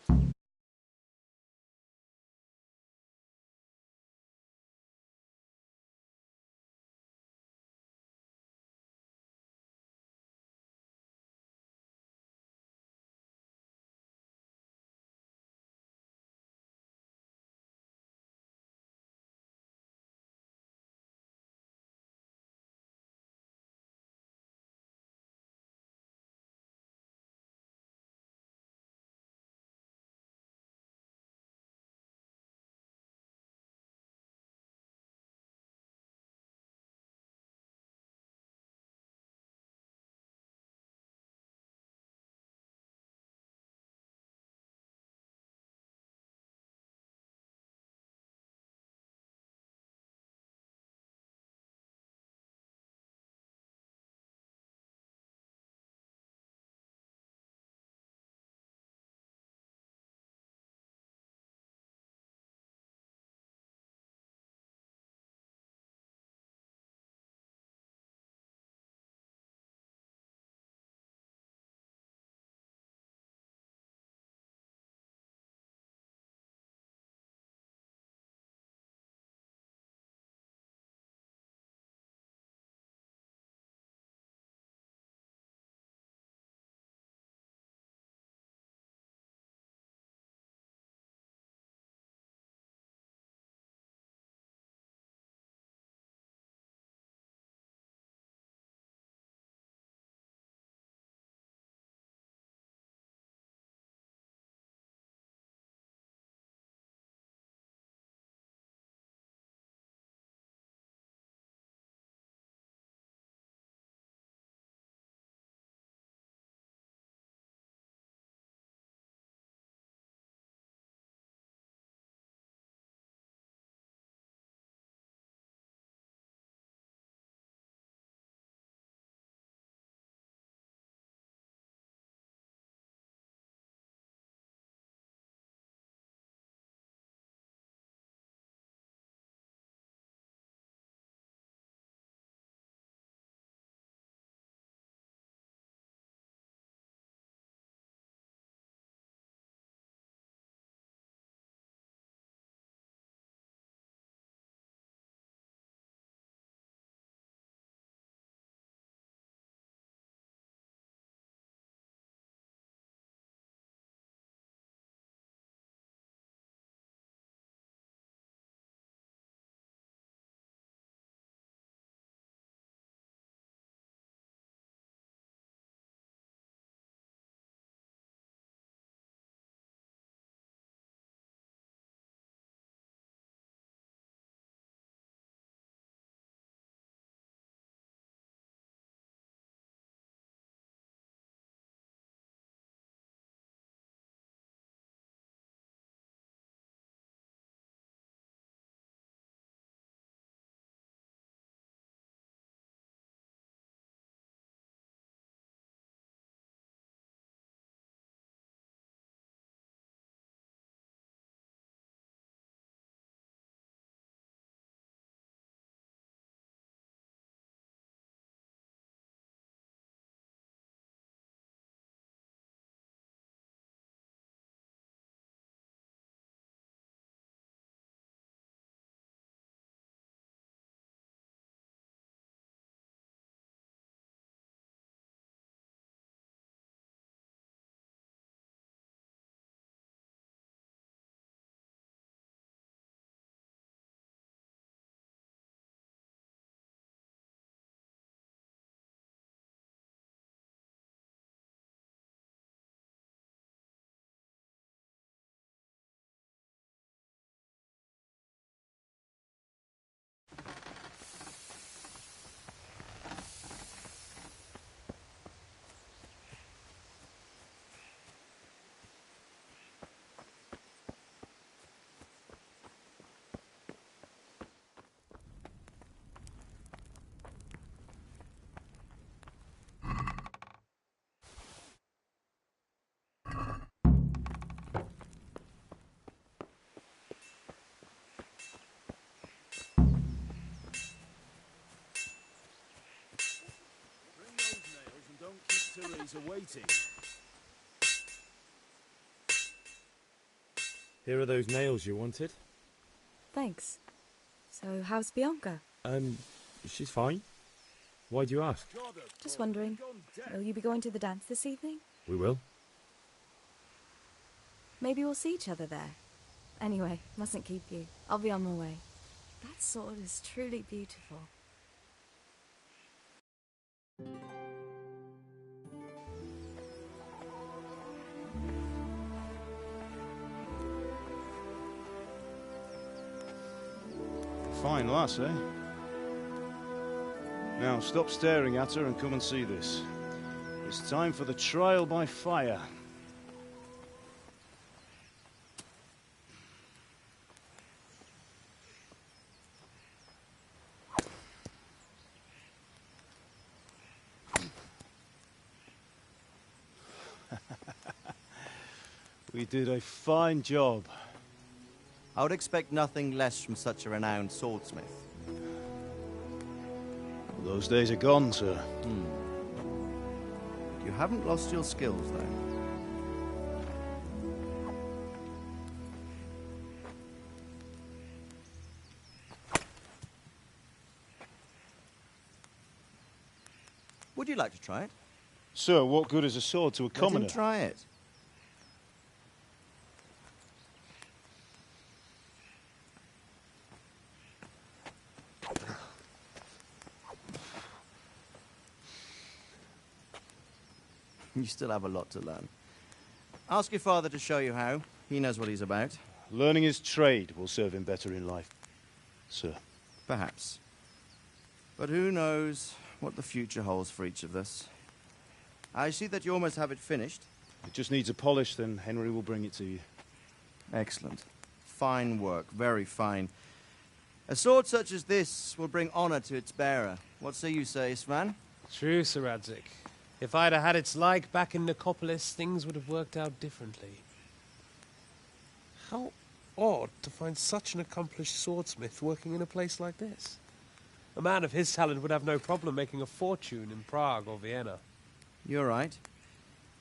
He's awaiting. Here are those nails you wanted. Thanks. So, how's Bianca? She's fine. Why do you ask? Just wondering, will you be going to the dance this evening? We will. Maybe we'll see each other there. Anyway, mustn't keep you. I'll be on my way. That sword is truly beautiful. Fine lass, eh? Now, stop staring at her and come and see this. It's time for the trial by fire. We did a fine job. I would expect nothing less from such a renowned swordsmith. Those days are gone, sir. You haven't lost your skills, though. Would you like to try it? Sir, what good is a sword to a commoner? Let him try it. You still have a lot to learn. Ask your father to show you how. He knows what he's about. Learning his trade will serve him better in life, sir. Perhaps. But who knows what the future holds for each of us. I see that you almost have it finished. It just needs a polish, then Henry will bring it to you. Excellent. Fine work, very fine. A sword such as this will bring honor to its bearer. What say you, Svan? True, Sir Radzig. If I'd have had its like back in Nicopolis, things would have worked out differently. How odd to find such an accomplished swordsmith working in a place like this. A man of his talent would have no problem making a fortune in Prague or Vienna. You're right.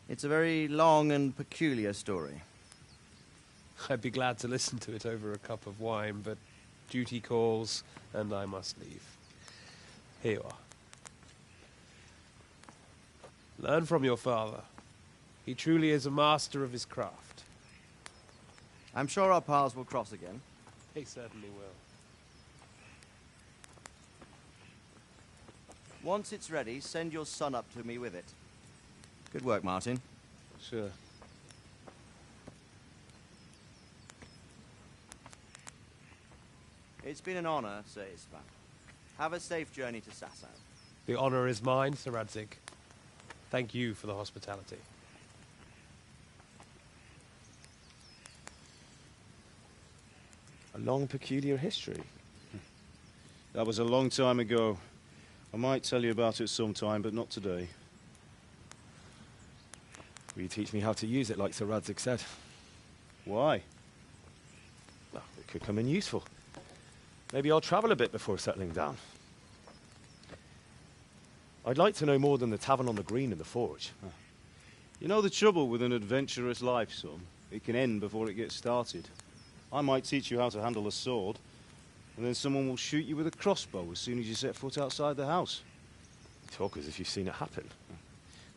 It's a very long and peculiar story. I'd be glad to listen to it over a cup of wine, but duty calls, and I must leave. Here you are. Learn from your father. He truly is a master of his craft. I'm sure our paths will cross again. He certainly will. Once it's ready, send your son up to me with it. Good work, Martin. Sure. It's been an honor, Sir Isvan. Have a safe journey to Sasau. The honor is mine, Sir Radzig. Thank you for the hospitality. A long, peculiar history. That was a long time ago. I might tell you about it sometime, but not today. Will you teach me how to use it, like Sir Radzig said? Why? Well, it could come in useful. Maybe I'll travel a bit before settling down. I'd like to know more than the tavern on the green and the forge. You know the trouble with an adventurous life, son? It can end before it gets started. I might teach you how to handle a sword, and then someone will shoot you with a crossbow as soon as you set foot outside the house. You talk as if you've seen it happen.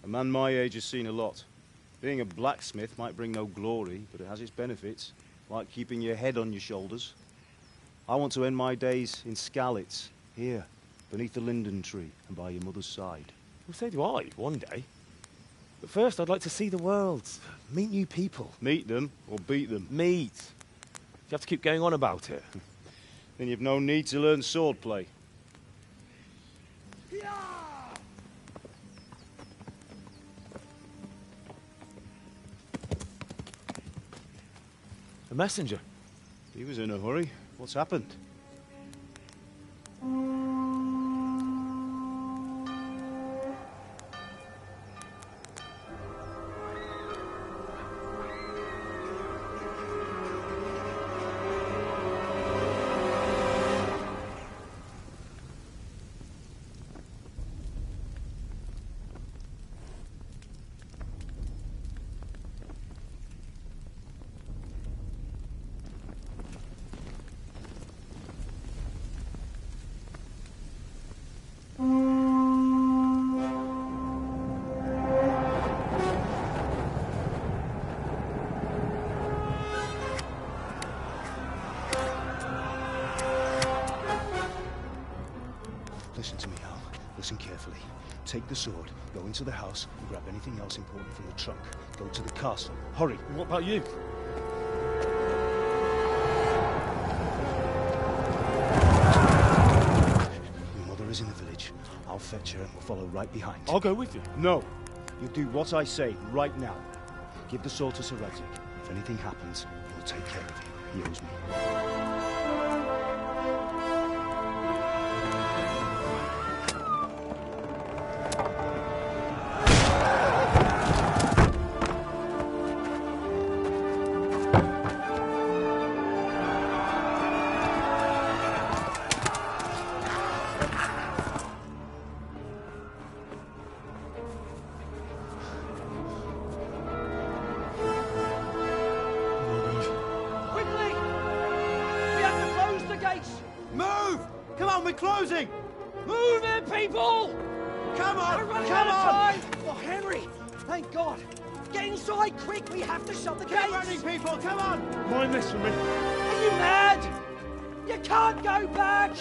A man my age has seen a lot. Being a blacksmith might bring no glory, but it has its benefits, like keeping your head on your shoulders. I want to end my days in Skalitz, here, beneath the linden tree and by your mother's side. Well, so do I, one day. But first, I'd like to see the world, meet new people. Meet them or beat them? Meet. You have to keep going on about it. Then you've no need to learn swordplay. A messenger. He was in a hurry. What's happened? Listen to me, Hal. Listen carefully. Take the sword, go into the house, and grab anything else important from the trunk. Go to the castle. Hurry! What about you? Your mother is in the village. I'll fetch her and we'll follow right behind. I'll go with you. No! You do what I say right now. Give the sword to Sir Isaac. If anything happens, he'll take care of you. He owes me. Quickly! We have to close the gates! Move! Come on, we're closing! Move it, people! Come on! We're running Come out of on! time! Oh, Henry! Thank God! Get inside, quick! We have to shut the Keep gates! running, people! Come on! Mind this for me. Are you mad? You can't go back!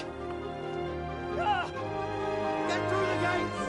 Ah. Get through the gates!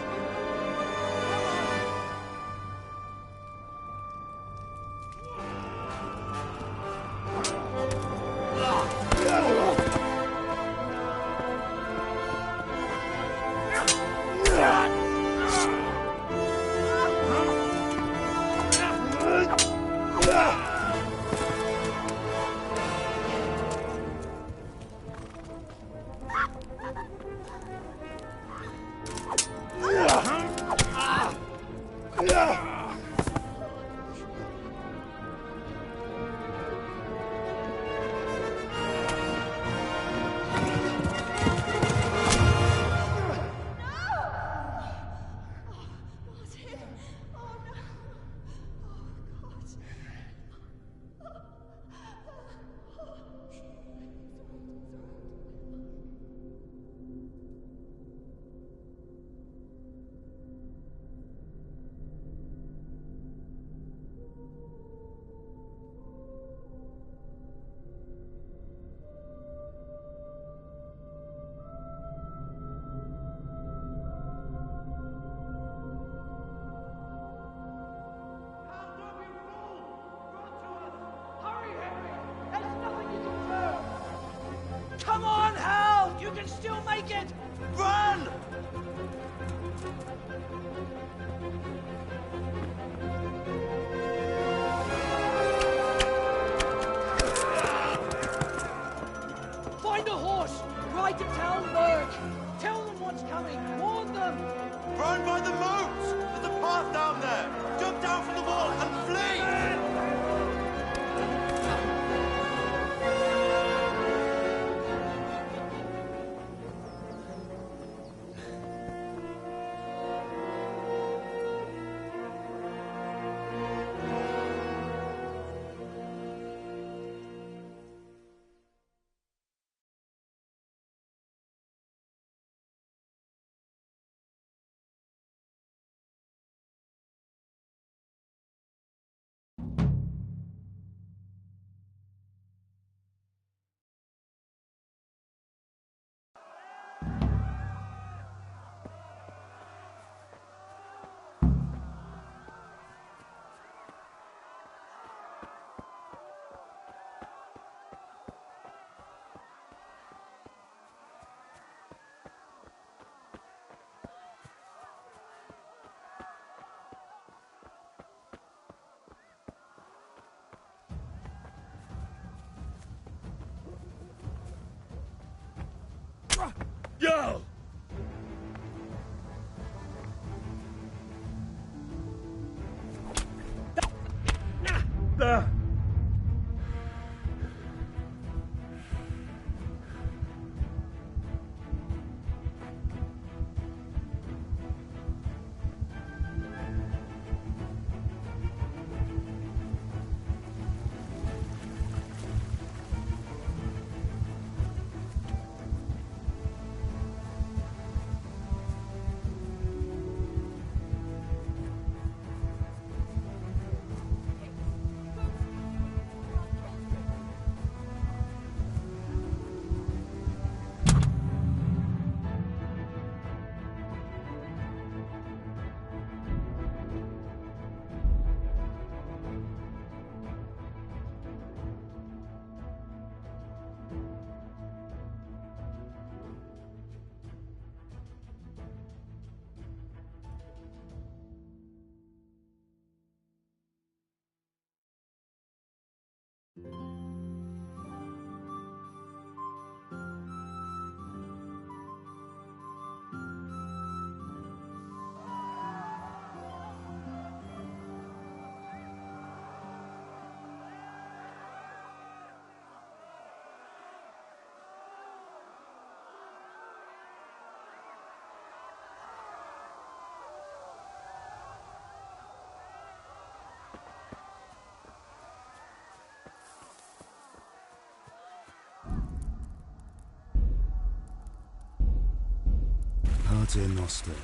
Pater Noster.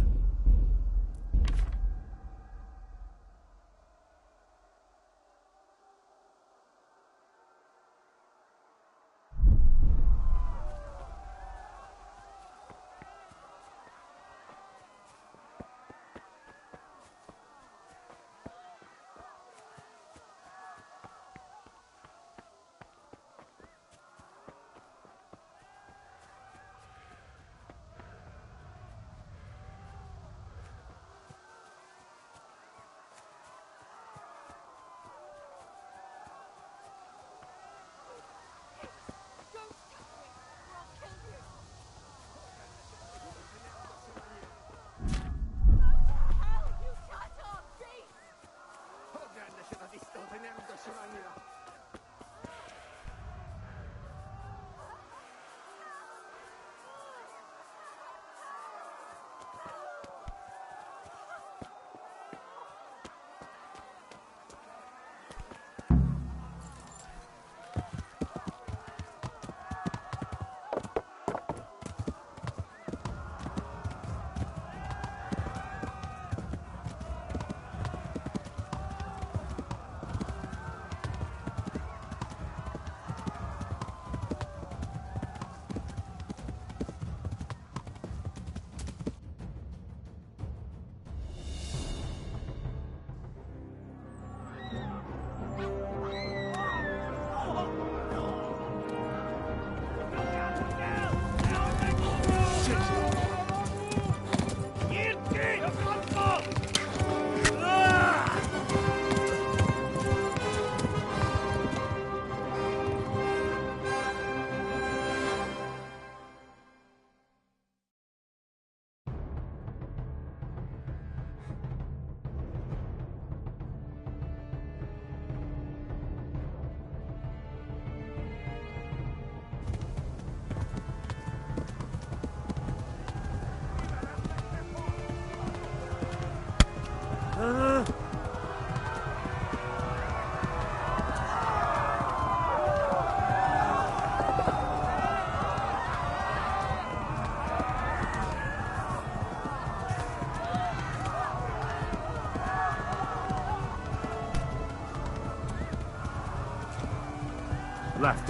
Left.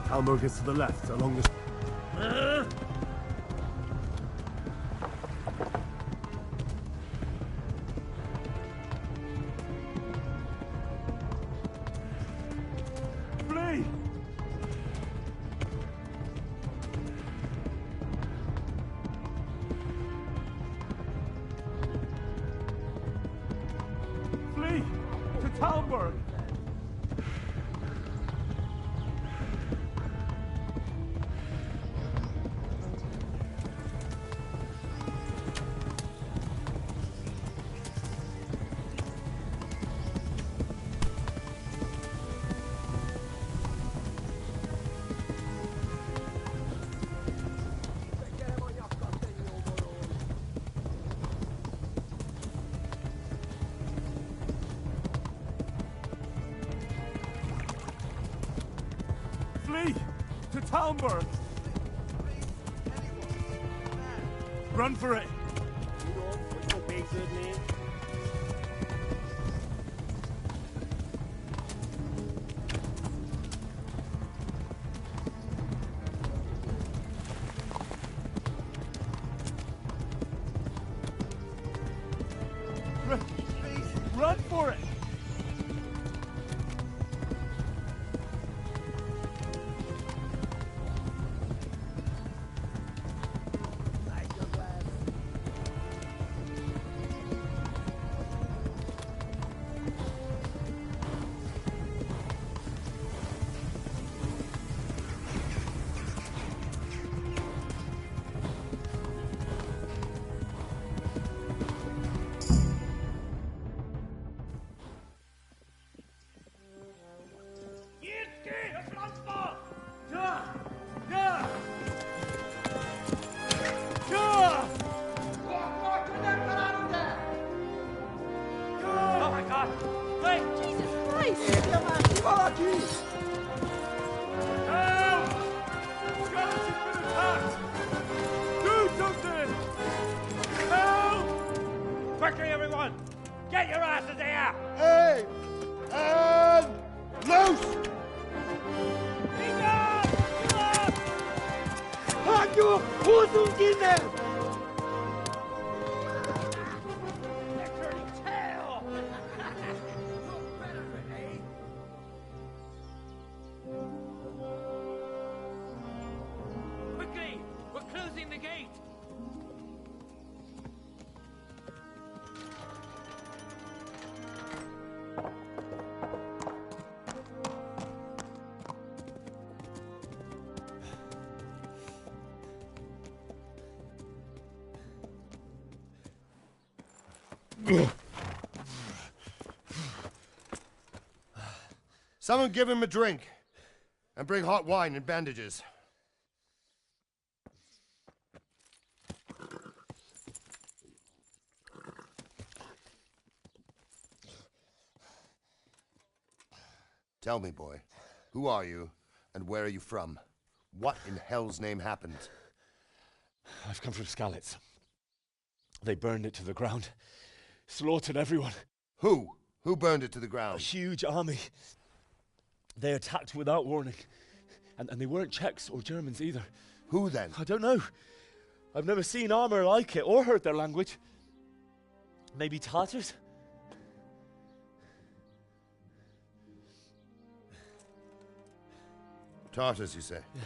Talmberg is to the left, along the... Flee! Flee! To Talmberg! Flee! To Talmberg! Run for it! Run for it! Get your asses here! Hey! And loose! Hanno Hosenkinder! Quickly! We're closing the gate! Someone give him a drink. And bring hot wine and bandages. Tell me, boy, who are you and where are you from? What in hell's name happened? I've come from Skalitz. They burned it to the ground. Slaughtered everyone. Who? Who burned it to the ground? A huge army. They attacked without warning. And they weren't Czechs or Germans either. Who then? I don't know. I've never seen armor like it or heard their language. Maybe Tatars? Tartars, you say? Yeah.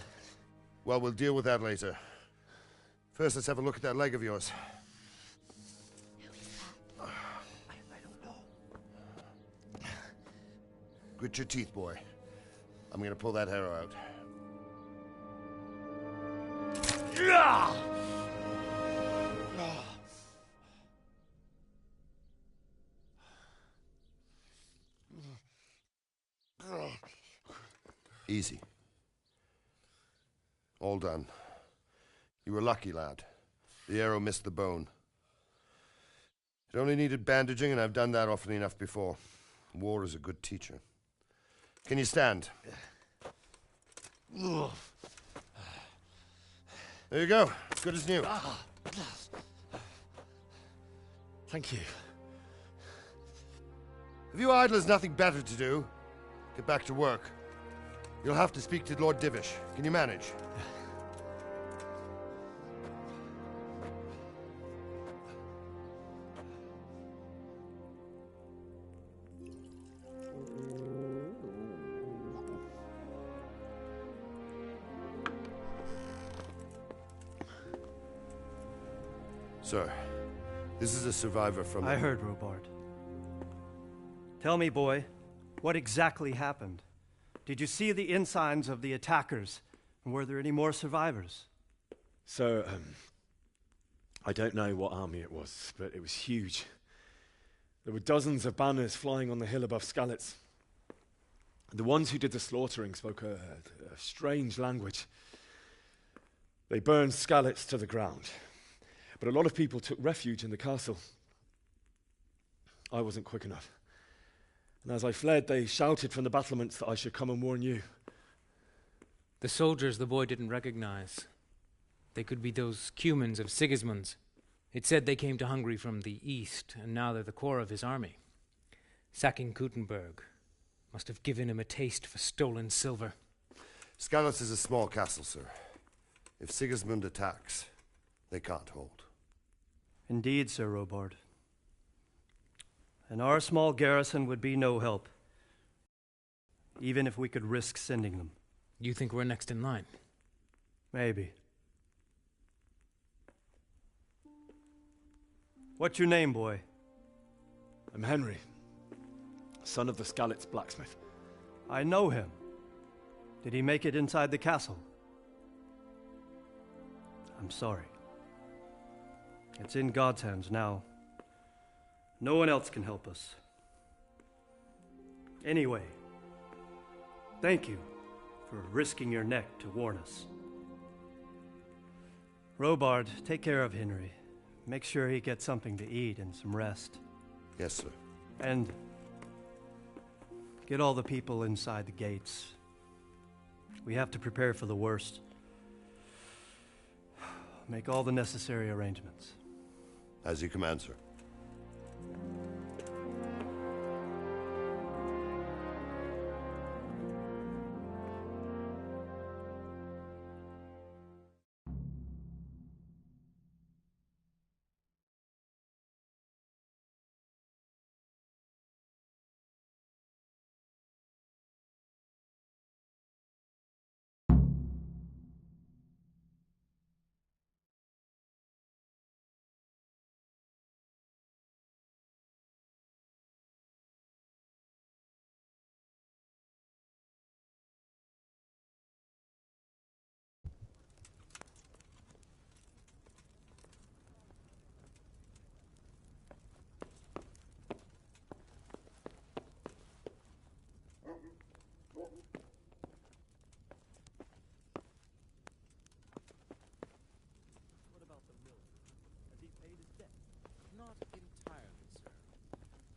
Well, we'll deal with that later. First, let's have a look at that leg of yours. I don't know. Grit your teeth, boy. I'm gonna pull that arrow out. Easy. All done. You were lucky, lad. The arrow missed the bone. It only needed bandaging, and I've done that often enough before. War is a good teacher. Can you stand? There you go. As good as new. Thank you. If you idlers nothing better to do, get back to work. You'll have to speak to Lord Divish. Can you manage? Sir, this is a survivor from... I heard, Robard. Tell me, boy, what exactly happened? Did you see the ensigns of the attackers? And were there any more survivors? So, I don't know what army it was, but it was huge. There were dozens of banners flying on the hill above Skalitz. The ones who did the slaughtering spoke a strange language. They burned Skalitz to the ground. But a lot of people took refuge in the castle. I wasn't quick enough. And as I fled, they shouted from the battlements that I should come and warn you. The soldiers the boy didn't recognize. They could be those Cumans of Sigismund's. It said they came to Hungary from the east, and now they're the core of his army. Sacking Gutenberg must have given him a taste for stolen silver. Skalitz is a small castle, sir. If Sigismund attacks, they can't hold. Indeed, Sir Robard. And our small garrison would be no help, even if we could risk sending them. You think we're next in line? Maybe. What's your name, boy? I'm Henry, son of the Skalitz blacksmith. I know him. Did he make it inside the castle? I'm sorry. It's in God's hands now. No one else can help us. Anyway, thank you for risking your neck to warn us. Robard, take care of Henry. Make sure he gets something to eat and some rest. Yes, sir. And get all the people inside the gates. We have to prepare for the worst. Make all the necessary arrangements. As you command, sir.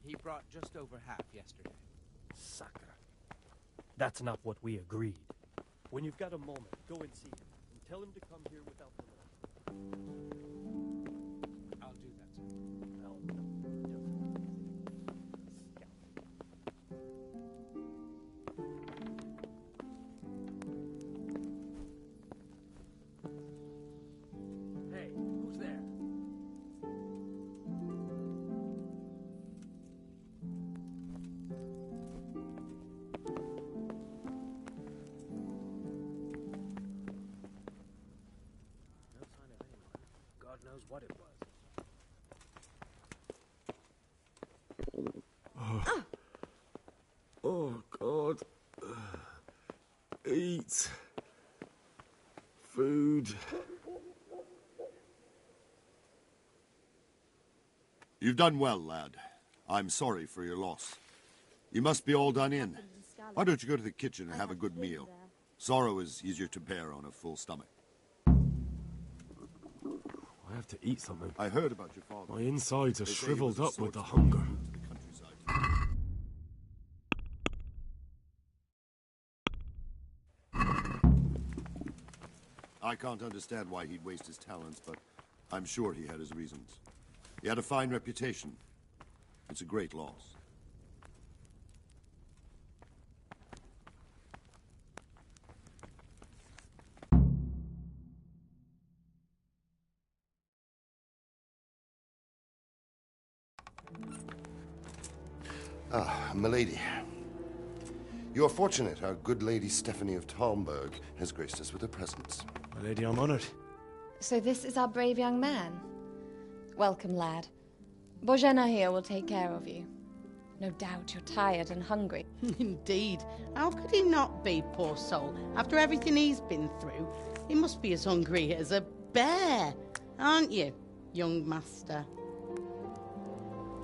He brought just over half yesterday. Sucker. That's not what we agreed. When you've got a moment, go and see him, and tell him to come here without delay. I'll do that, sir. Well, Hey, who's there? No sign of anyone. God knows what it was. Oh, God. Eat. Food. You've done well, lad. I'm sorry for your loss. You must be all done in. Why don't you go to the kitchen and have a good meal? Sorrow is easier to bear on a full stomach. I have to eat something. I heard about your father. My insides are They say he shriveled was a up with the swordsman hunger. who moved to the countryside. I can't understand why he'd waste his talents, but I'm sure he had his reasons. He had a fine reputation. It's a great loss. Ah, milady. You're fortunate our good lady Stephanie of Talmberg has graced us with her presence. My lady, I'm honored. So this is our brave young man. Welcome, lad. Bozhena here will take care of you. No doubt you're tired and hungry. Indeed. How could he not be, poor soul? After everything he's been through, he must be as hungry as a bear, aren't you, young master?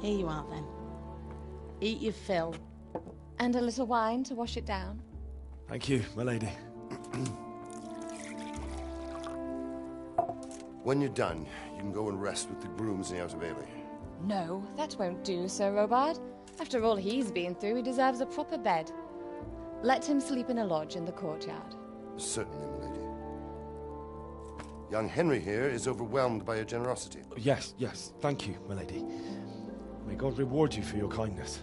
Here you are, then. Eat your fill. And a little wine to wash it down. Thank you, my lady. When you're done, you can go and rest with the grooms in the Outer Bailey. No, that won't do, Sir Robard. After all he's been through, he deserves a proper bed. Let him sleep in a lodge in the courtyard. Certainly, milady. Young Henry here is overwhelmed by your generosity. Yes, yes. Thank you, my lady. May God reward you for your kindness.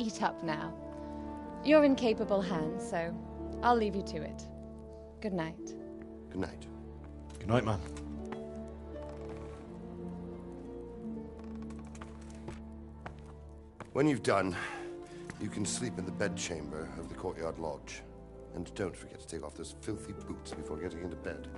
Eat up now. You're in capable hands, so I'll leave you to it. Good night. Good night. Good night, ma'am. When you've done, you can sleep in the bedchamber of the courtyard lodge. And don't forget to take off those filthy boots before getting into bed.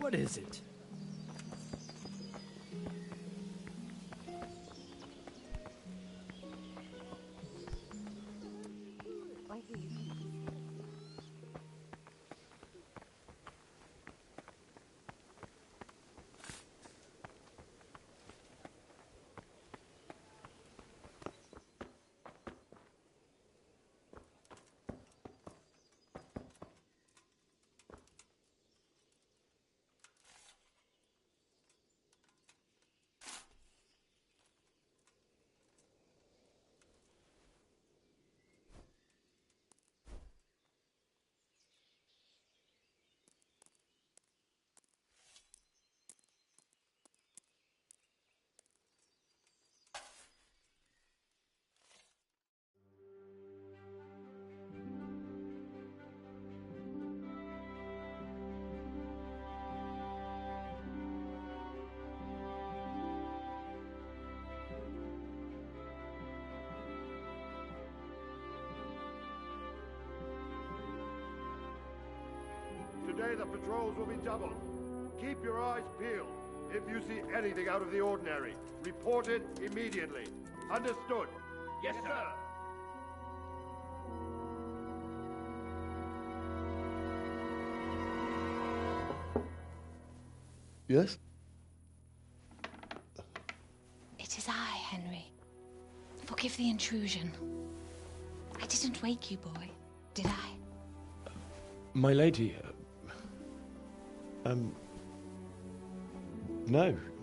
What is it? Today the patrols will be doubled. Keep your eyes peeled. If you see anything out of the ordinary, report it immediately. Understood? Yes, sir. Yes? It is I, Henry. Forgive the intrusion. I didn't wake you, boy, did I? My lady,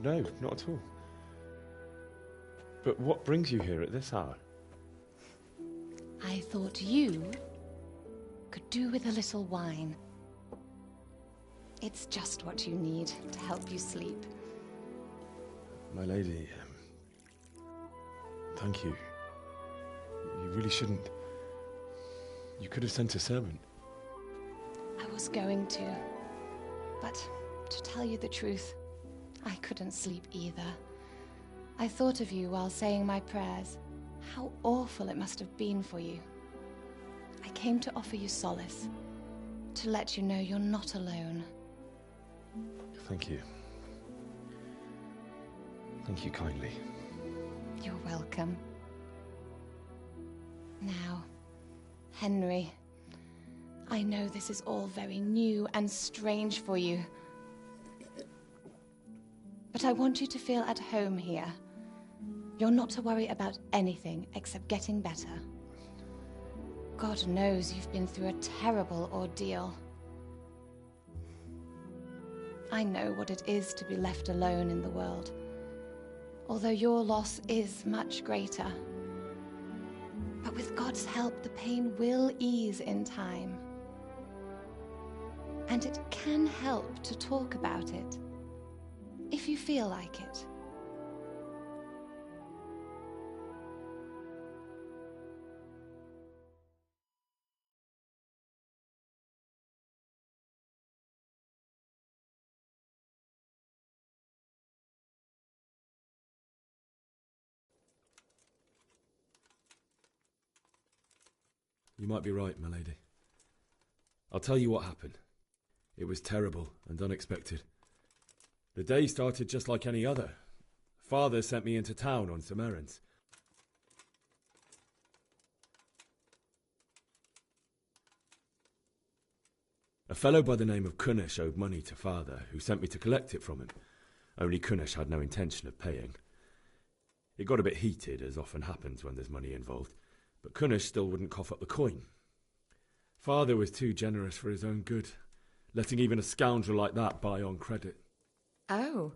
no, not at all. But what brings you here at this hour? I thought you could do with a little wine. It's just what you need to help you sleep. My lady, thank you. You really shouldn't. You could have sent a servant. I was going to, but to tell you the truth, I couldn't sleep either. I thought of you while saying my prayers. How awful it must have been for you. I came to offer you solace, to let you know you're not alone. Thank you. Thank you kindly. You're welcome. Now, Henry, I know this is all very new and strange for you, but I want you to feel at home here. You're not to worry about anything except getting better. God knows you've been through a terrible ordeal. I know what it is to be left alone in the world, although your loss is much greater. But with God's help, the pain will ease in time. And it can help to talk about it, if you feel like it. You might be right, my lady. I'll tell you what happened. It was terrible and unexpected. The day started just like any other. Father sent me into town on some errands. A fellow by the name of Kunesh owed money to Father, who sent me to collect it from him. Only Kunesh had no intention of paying. It got a bit heated, as often happens when there's money involved, but Kunesh still wouldn't cough up the coin. Father was too generous for his own good, letting even a scoundrel like that buy on credit. Oh.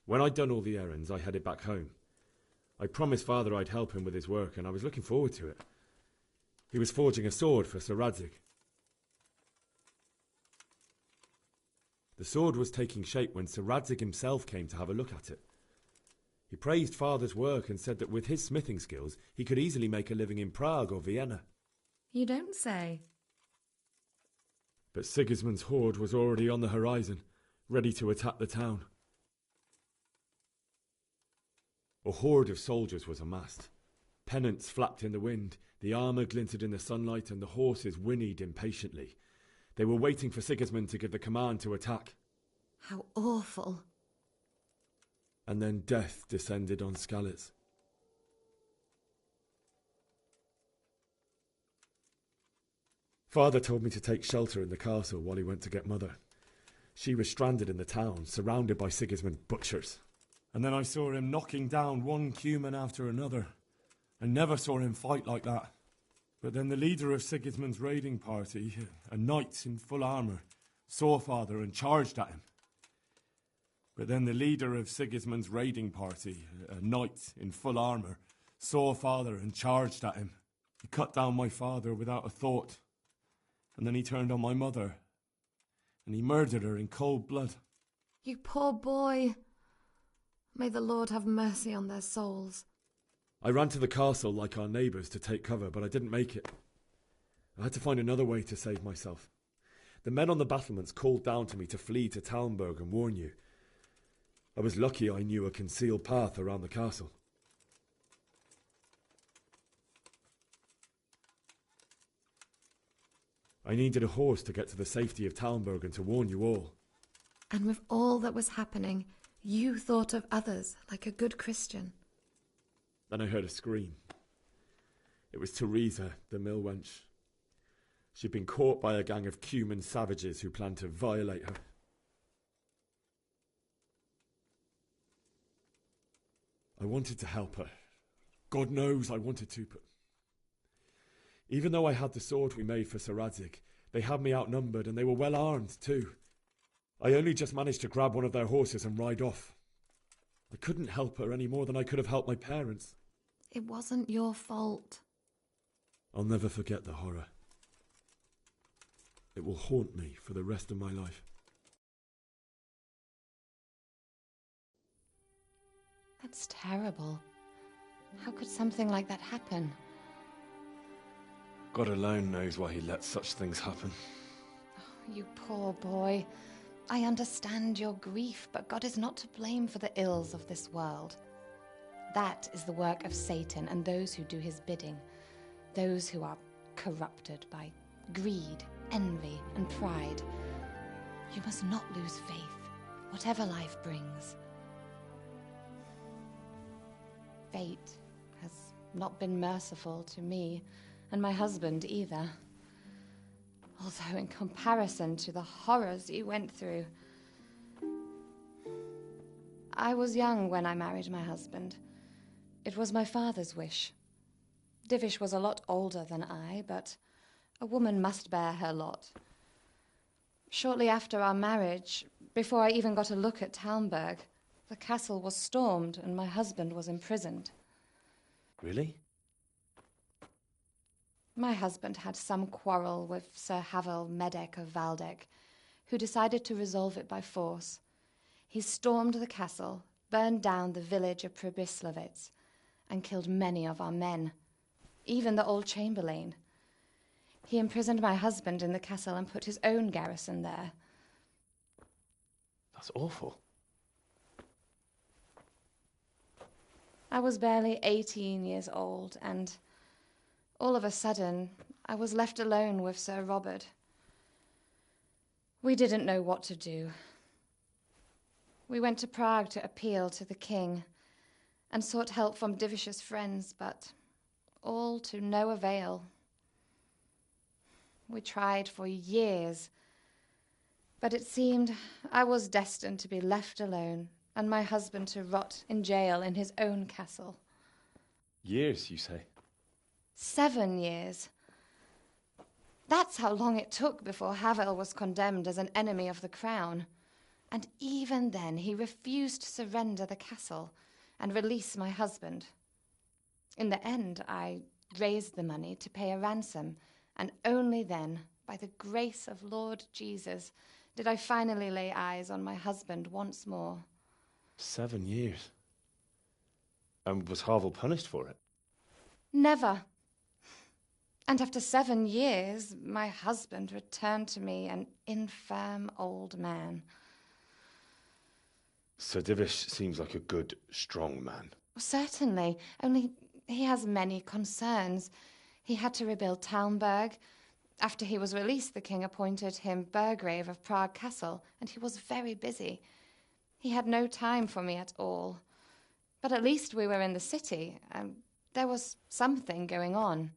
When I'd done all the errands, I headed back home. I promised Father I'd help him with his work, and I was looking forward to it. He was forging a sword for Sir Radzig. The sword was taking shape when Sir Radzig himself came to have a look at it. He praised Father's work and said that with his smithing skills, he could easily make a living in Prague or Vienna. You don't say. But Sigismund's horde was already on the horizon, ready to attack the town. A horde of soldiers was amassed. Pennants flapped in the wind, the armour glinted in the sunlight, and the horses whinnied impatiently. They were waiting for Sigismund to give the command to attack. How awful. And then death descended on Skalitz. Father told me to take shelter in the castle while he went to get Mother. She was stranded in the town, surrounded by Sigismund's butchers. And then I saw him knocking down one Cuman after another. I never saw him fight like that. But then the leader of Sigismund's raiding party, a knight in full armour, saw Father and charged at him. But then the leader of Sigismund's raiding party, a knight in full armour, saw Father and charged at him. He cut down my father without a thought. And then he turned on my mother. And he murdered her in cold blood. You poor boy. May the Lord have mercy on their souls. I ran to the castle like our neighbours to take cover, but I didn't make it. I had to find another way to save myself. The men on the battlements called down to me to flee to Talmberg and warn you. I was lucky I knew a concealed path around the castle. I needed a horse to get to the safety of Talmberg and to warn you all. And with all that was happening, you thought of others like a good Christian. Then I heard a scream. It was Teresa, the mill wench. She'd been caught by a gang of Cuman savages who planned to violate her. I wanted to help her. God knows I wanted to, but... Even though I had the sword we made for Sir Radzig, they had me outnumbered and they were well armed too. I only just managed to grab one of their horses and ride off. I couldn't help her any more than I could have helped my parents. It wasn't your fault. I'll never forget the horror. It will haunt me for the rest of my life. That's terrible. How could something like that happen? God alone knows why he lets such things happen. Oh, you poor boy. I understand your grief, but God is not to blame for the ills of this world. That is the work of Satan and those who do his bidding. Those who are corrupted by greed, envy, and pride. You must not lose faith, whatever life brings. Fate has not been merciful to me, and my husband either. Although in comparison to the horrors you went through. I was young when I married my husband. It was my father's wish. Divish was a lot older than I, but a woman must bear her lot. Shortly after our marriage, before I even got a look at Talmberg, the castle was stormed and my husband was imprisoned. Really? My husband had some quarrel with Sir Havel Medek of Valdek, who decided to resolve it by force. He stormed the castle, burned down the village of Pribyslavitz, and killed many of our men, even the old chamberlain. He imprisoned my husband in the castle and put his own garrison there. That's awful. I was barely 18 years old, and all of a sudden, I was left alone with Sir Robert. We didn't know what to do. We went to Prague to appeal to the king and sought help from Divish's friends, but all to no avail. We tried for years, but it seemed I was destined to be left alone and my husband to rot in jail in his own castle. Years, you say? 7 years. That's how long it took before Havel was condemned as an enemy of the crown. And even then he refused to surrender the castle and release my husband. In the end, I raised the money to pay a ransom, and only then, by the grace of Lord Jesus, did I finally lay eyes on my husband once more. 7 years? And was Havel punished for it? Never. And after 7 years, my husband returned to me an infirm old man. Sir Divish seems like a good, strong man. Certainly, only he has many concerns. He had to rebuild Talmberg. After he was released, the king appointed him Burgrave of Prague Castle, and he was very busy. He had no time for me at all. But at least we were in the city, and there was something going on.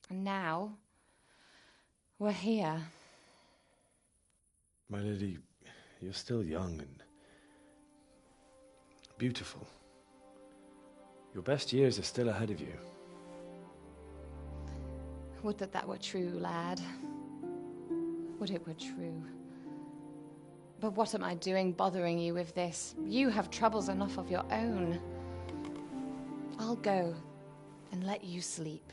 And now, we're here. My lady, you're still young and beautiful. Your best years are still ahead of you. Would that that were true, lad. Would it were true. But what am I doing bothering you with this? You have troubles enough of your own. I'll go and let you sleep.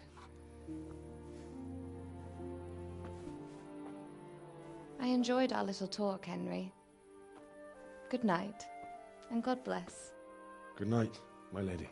I enjoyed our little talk, Henry. Good night, and God bless. Good night, my lady.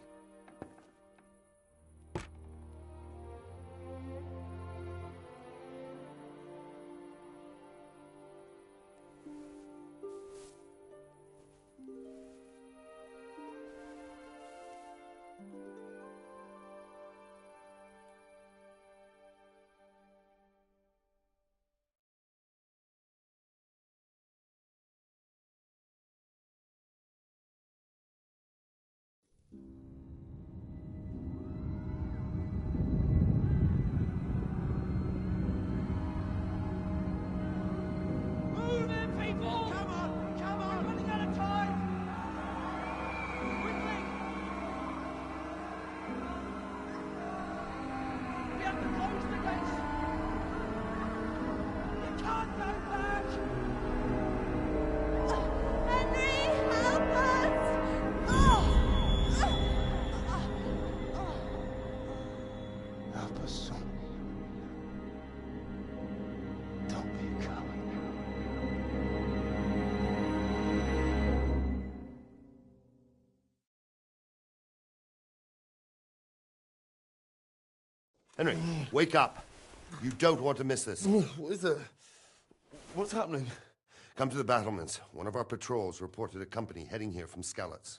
Henry, wake up. You don't want to miss this. What is it? What's happening? Come to the battlements. One of our patrols reported a company heading here from Skalitz.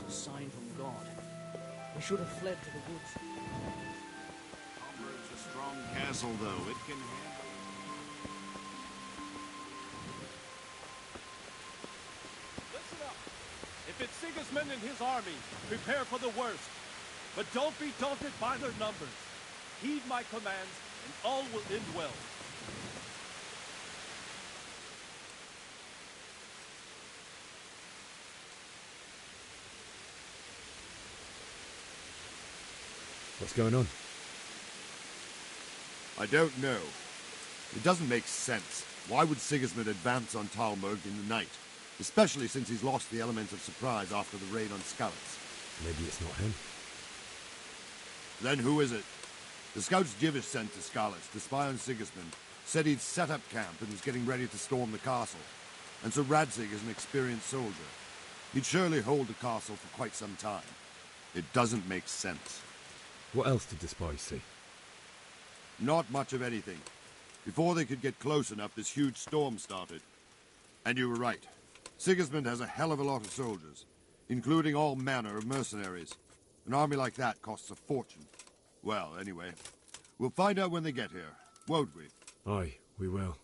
Sign from God. We should have fled to the woods. Hamburg's a strong castle, though. It can handle... Listen up. If it's Sigismund and his army, prepare for the worst. But don't be daunted by their numbers. Heed my commands, and all will end well. What's going on? I don't know. It doesn't make sense. Why would Sigismund advance on Talmberg in the night? Especially since he's lost the element of surprise after the raid on Skalitz. Maybe it's not him. Then who is it? The scouts Jivish sent to Skalitz to spy on Sigismund said he'd set up camp and was getting ready to storm the castle. And so Radzig is an experienced soldier. He'd surely hold the castle for quite some time. It doesn't make sense. What else did the spies see? Not much of anything. Before they could get close enough, this huge storm started. And you were right. Sigismund has a hell of a lot of soldiers, including all manner of mercenaries. An army like that costs a fortune. Well, anyway, we'll find out when they get here, won't we? Aye, we will.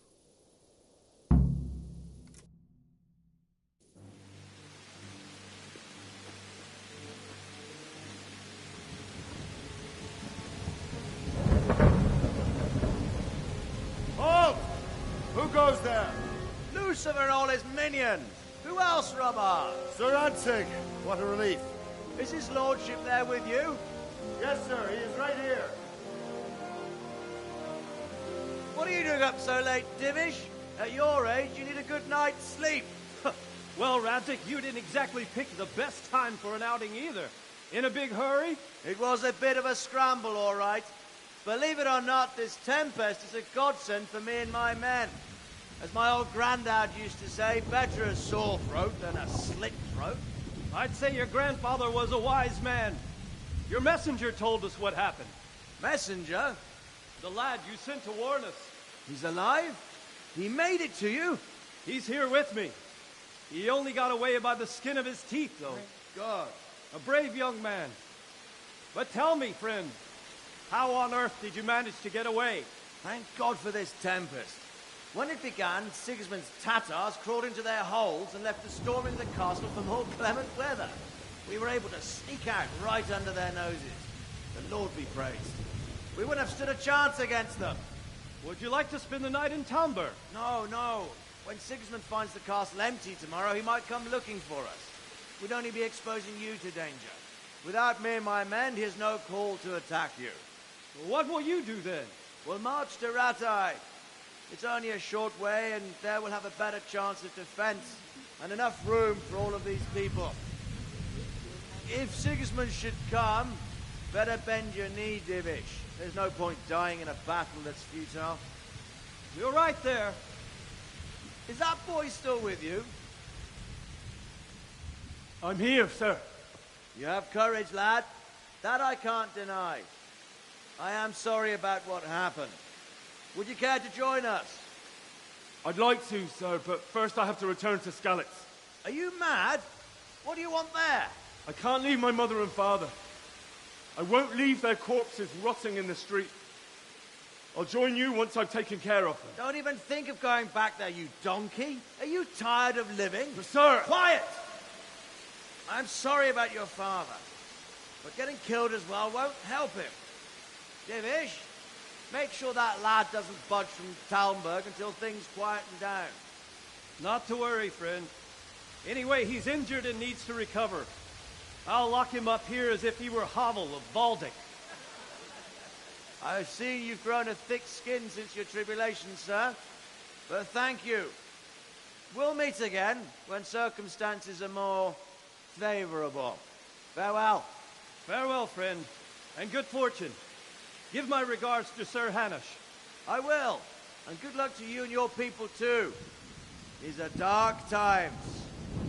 Halt! Who goes there? Lucifer and all his minions. Who else, Robert? Sir Ansig, what a relief. Is his lordship there with you? Yes, sir, he is right here. What are you doing up so late, Divish? At your age, you need a good night's sleep. Well, Radzik, you didn't exactly pick the best time for an outing either. In a big hurry? It was a bit of a scramble, all right. Believe it or not, this tempest is a godsend for me and my men. As my old granddad used to say, better a sore throat than a slit throat. I'd say your grandfather was a wise man. Your messenger told us what happened. Messenger? The lad you sent to warn us. He's alive? He made it to you? He's here with me. He only got away by the skin of his teeth, though. Thank God. A brave young man. But tell me, friend, how on earth did you manage to get away? Thank God for this tempest. When it began, Sigismund's Tatars crawled into their holes and left the storming the castle for more clement weather. We were able to sneak out right under their noses. The Lord be praised. We wouldn't have stood a chance against them. Would you like to spend the night in Talmberg? No, no. When Sigismund finds the castle empty tomorrow, he might come looking for us. We'd only be exposing you to danger. Without me and my men, he has no call to attack you. Well, what will you do then? We'll march to Ratai. It's only a short way, and there we'll have a better chance of defense, and enough room for all of these people. If Sigismund should come, better bend your knee, Divish. There's no point dying in a battle that's futile. You're right there. Is that boy still with you? I'm here, sir. You have courage, lad. That I can't deny. I am sorry about what happened. Would you care to join us? I'd like to, sir, but first I have to return to Skalitz. Are you mad? What do you want there? I can't leave my mother and father. I won't leave their corpses rotting in the street. I'll join you once I've taken care of them. Don't even think of going back there, you donkey. Are you tired of living? But sir! Quiet! I'm sorry about your father, but getting killed as well won't help him. Divish, make sure that lad doesn't budge from Talmberg until things quieten down. Not to worry, friend. Anyway, he's injured and needs to recover. I'll lock him up here as if he were Havel of Baldic. I've seen you've grown a thick skin since your tribulation, sir. But thank you. We'll meet again when circumstances are more favorable. Farewell. Farewell, friend, and good fortune. Give my regards to Sir Hanush. I will. And good luck to you and your people, too. These are dark times.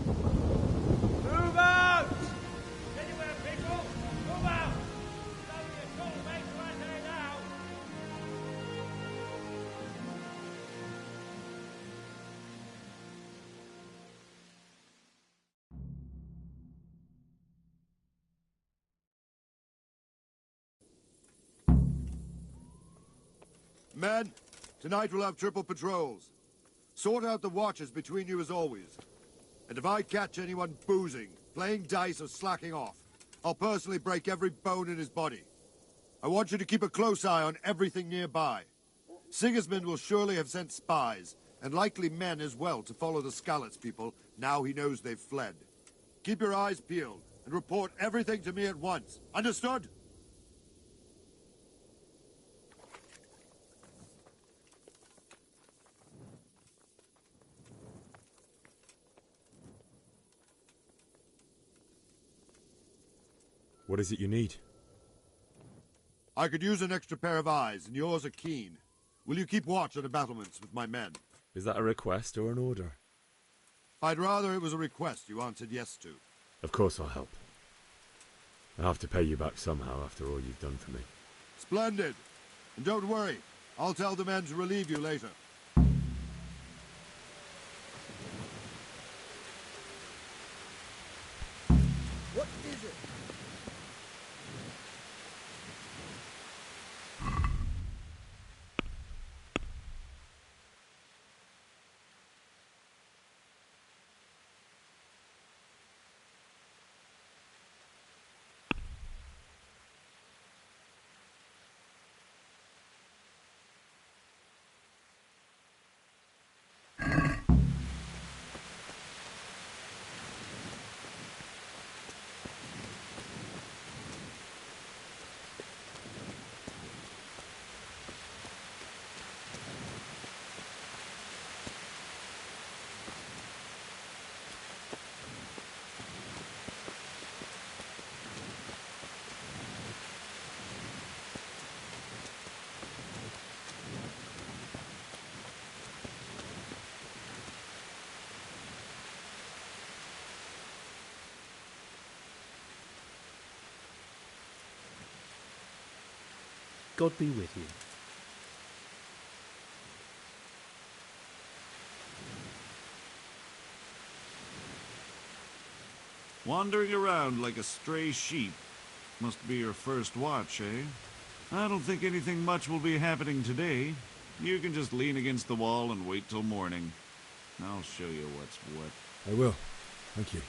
Move out! Anywhere, people! Move out! It's only a short way to Ratai now! Men, tonight we'll have triple patrols. Sort out the watches between you as always. And if I catch anyone boozing, playing dice or slacking off, I'll personally break every bone in his body. I want you to keep a close eye on everything nearby. Sigismund will surely have sent spies, and likely men as well, to follow the Skalitz people now he knows they've fled. Keep your eyes peeled, and report everything to me at once. Understood? What is it you need? I could use an extra pair of eyes, and yours are keen. Will you keep watch on the battlements with my men? Is that a request or an order? I'd rather it was a request you answered yes to. Of course I'll help. I have to pay you back somehow after all you've done for me. Splendid. And don't worry, I'll tell the men to relieve you later. What is it? God be with you. Wandering around like a stray sheep. Must be your first watch, eh? I don't think anything much will be happening today. You can just lean against the wall and wait till morning. I'll show you what's what. I will. Thank you.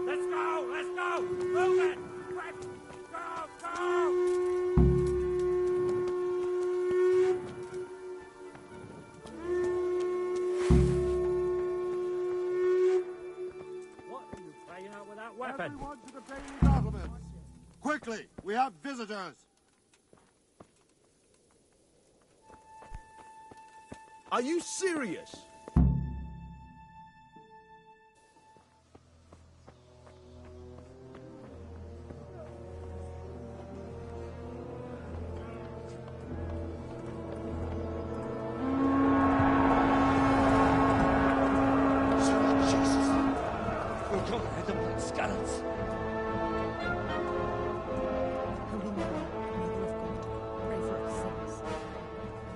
Let's go! Let's go! Move it! Quick! Go! Go! What are you playing out with that weapon? Everyone to the Bailey battlements! Quickly! We have visitors! Are you serious?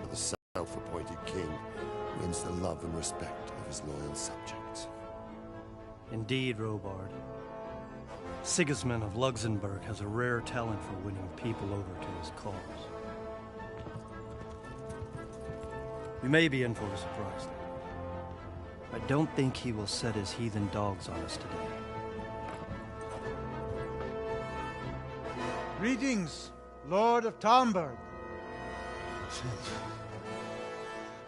The self-appointed king wins the love and respect of his loyal subjects. Indeed, Robard. Sigismund of Luxembourg has a rare talent for winning people over to his cause. We may be in for a surprise, though. I don't think he will set his heathen dogs on us today. Greetings, Lord of Talmberg.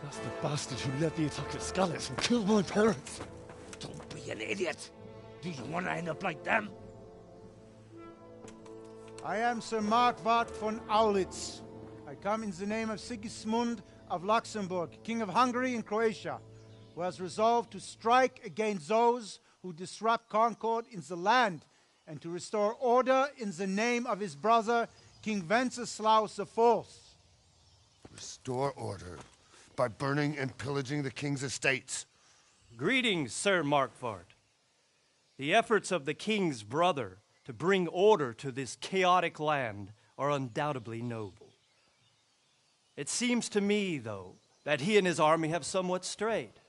That's the bastard who led the attack at Skalitz and killed my parents. Don't be an idiot. Do you want to end up like them? I am Sir Markwart von Aulitz. I come in the name of Sigismund of Luxembourg, King of Hungary and Croatia, who has resolved to strike against those who disrupt concord in the land and to restore order in the name of his brother, King Wenceslaus IV. Restore order by burning and pillaging the king's estates. Greetings, Sir Markwart. The efforts of the king's brother to bring order to this chaotic land are undoubtedly noble. It seems to me, though, that he and his army have somewhat strayed.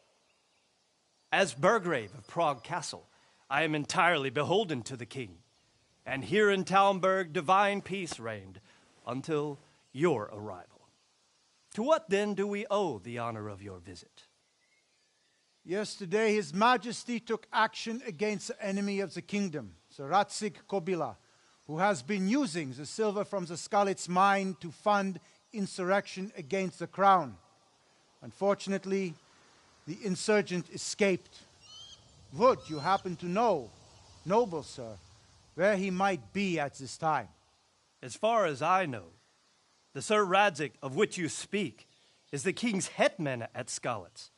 As Burgrave of Prague Castle, I am entirely beholden to the king, and here in Talmberg divine peace reigned until your arrival. To what then do we owe the honor of your visit? Yesterday, His Majesty took action against the enemy of the kingdom, Sir Radzig Kobyla, who has been using the silver from the Skalitz mine to fund insurrection against the crown. Unfortunately, the insurgent escaped. Would you happen to know, noble sir, where he might be at this time? As far as I know, the Sir Radzig of which you speak is the king's hetman at Skalitz.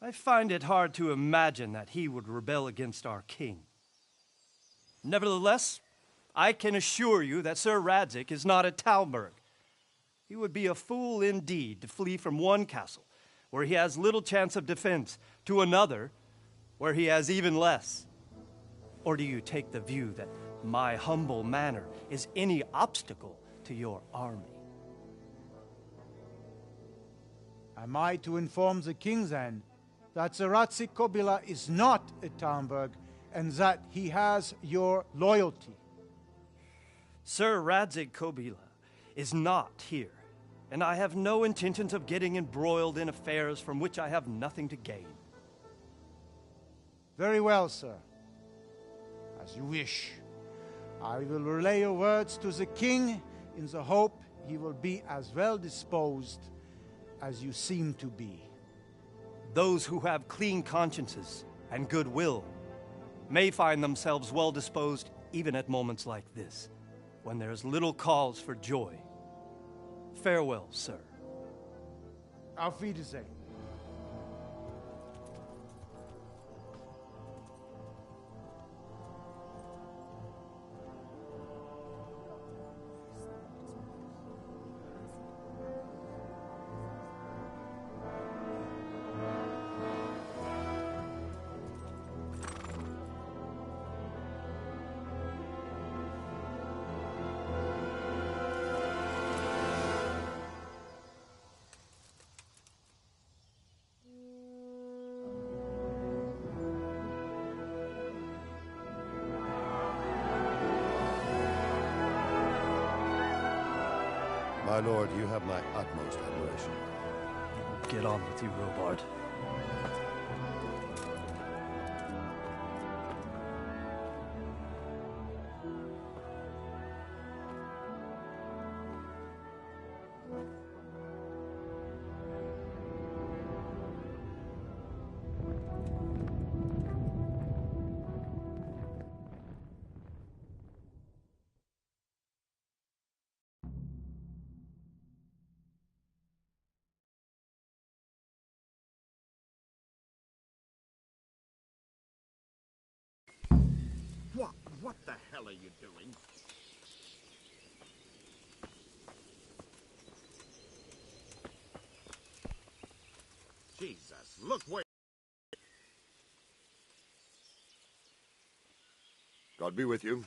I find it hard to imagine that he would rebel against our king. Nevertheless, I can assure you that Sir Radzig is not at Talmberg. He would be a fool indeed to flee from one castle, where he has little chance of defense, to another, where he has even less. Or do you take the view that my humble manner is any obstacle to your army? Am I to inform the king, then, that Sir Radzig Kobyla is not at Talmberg, and that he has your loyalty? Sir Radzig Kobyla is not here, and I have no intentions of getting embroiled in affairs from which I have nothing to gain. Very well, sir. As you wish. I will relay your words to the king in the hope he will be as well disposed as you seem to be. Those who have clean consciences and goodwill may find themselves well disposed even at moments like this, when there is little cause for joy. Farewell, sir. Auf Wiedersehen. My lord, you have my utmost admiration. Get on with you, Robard. What the hell are you doing? Jesus, look where... God be with you.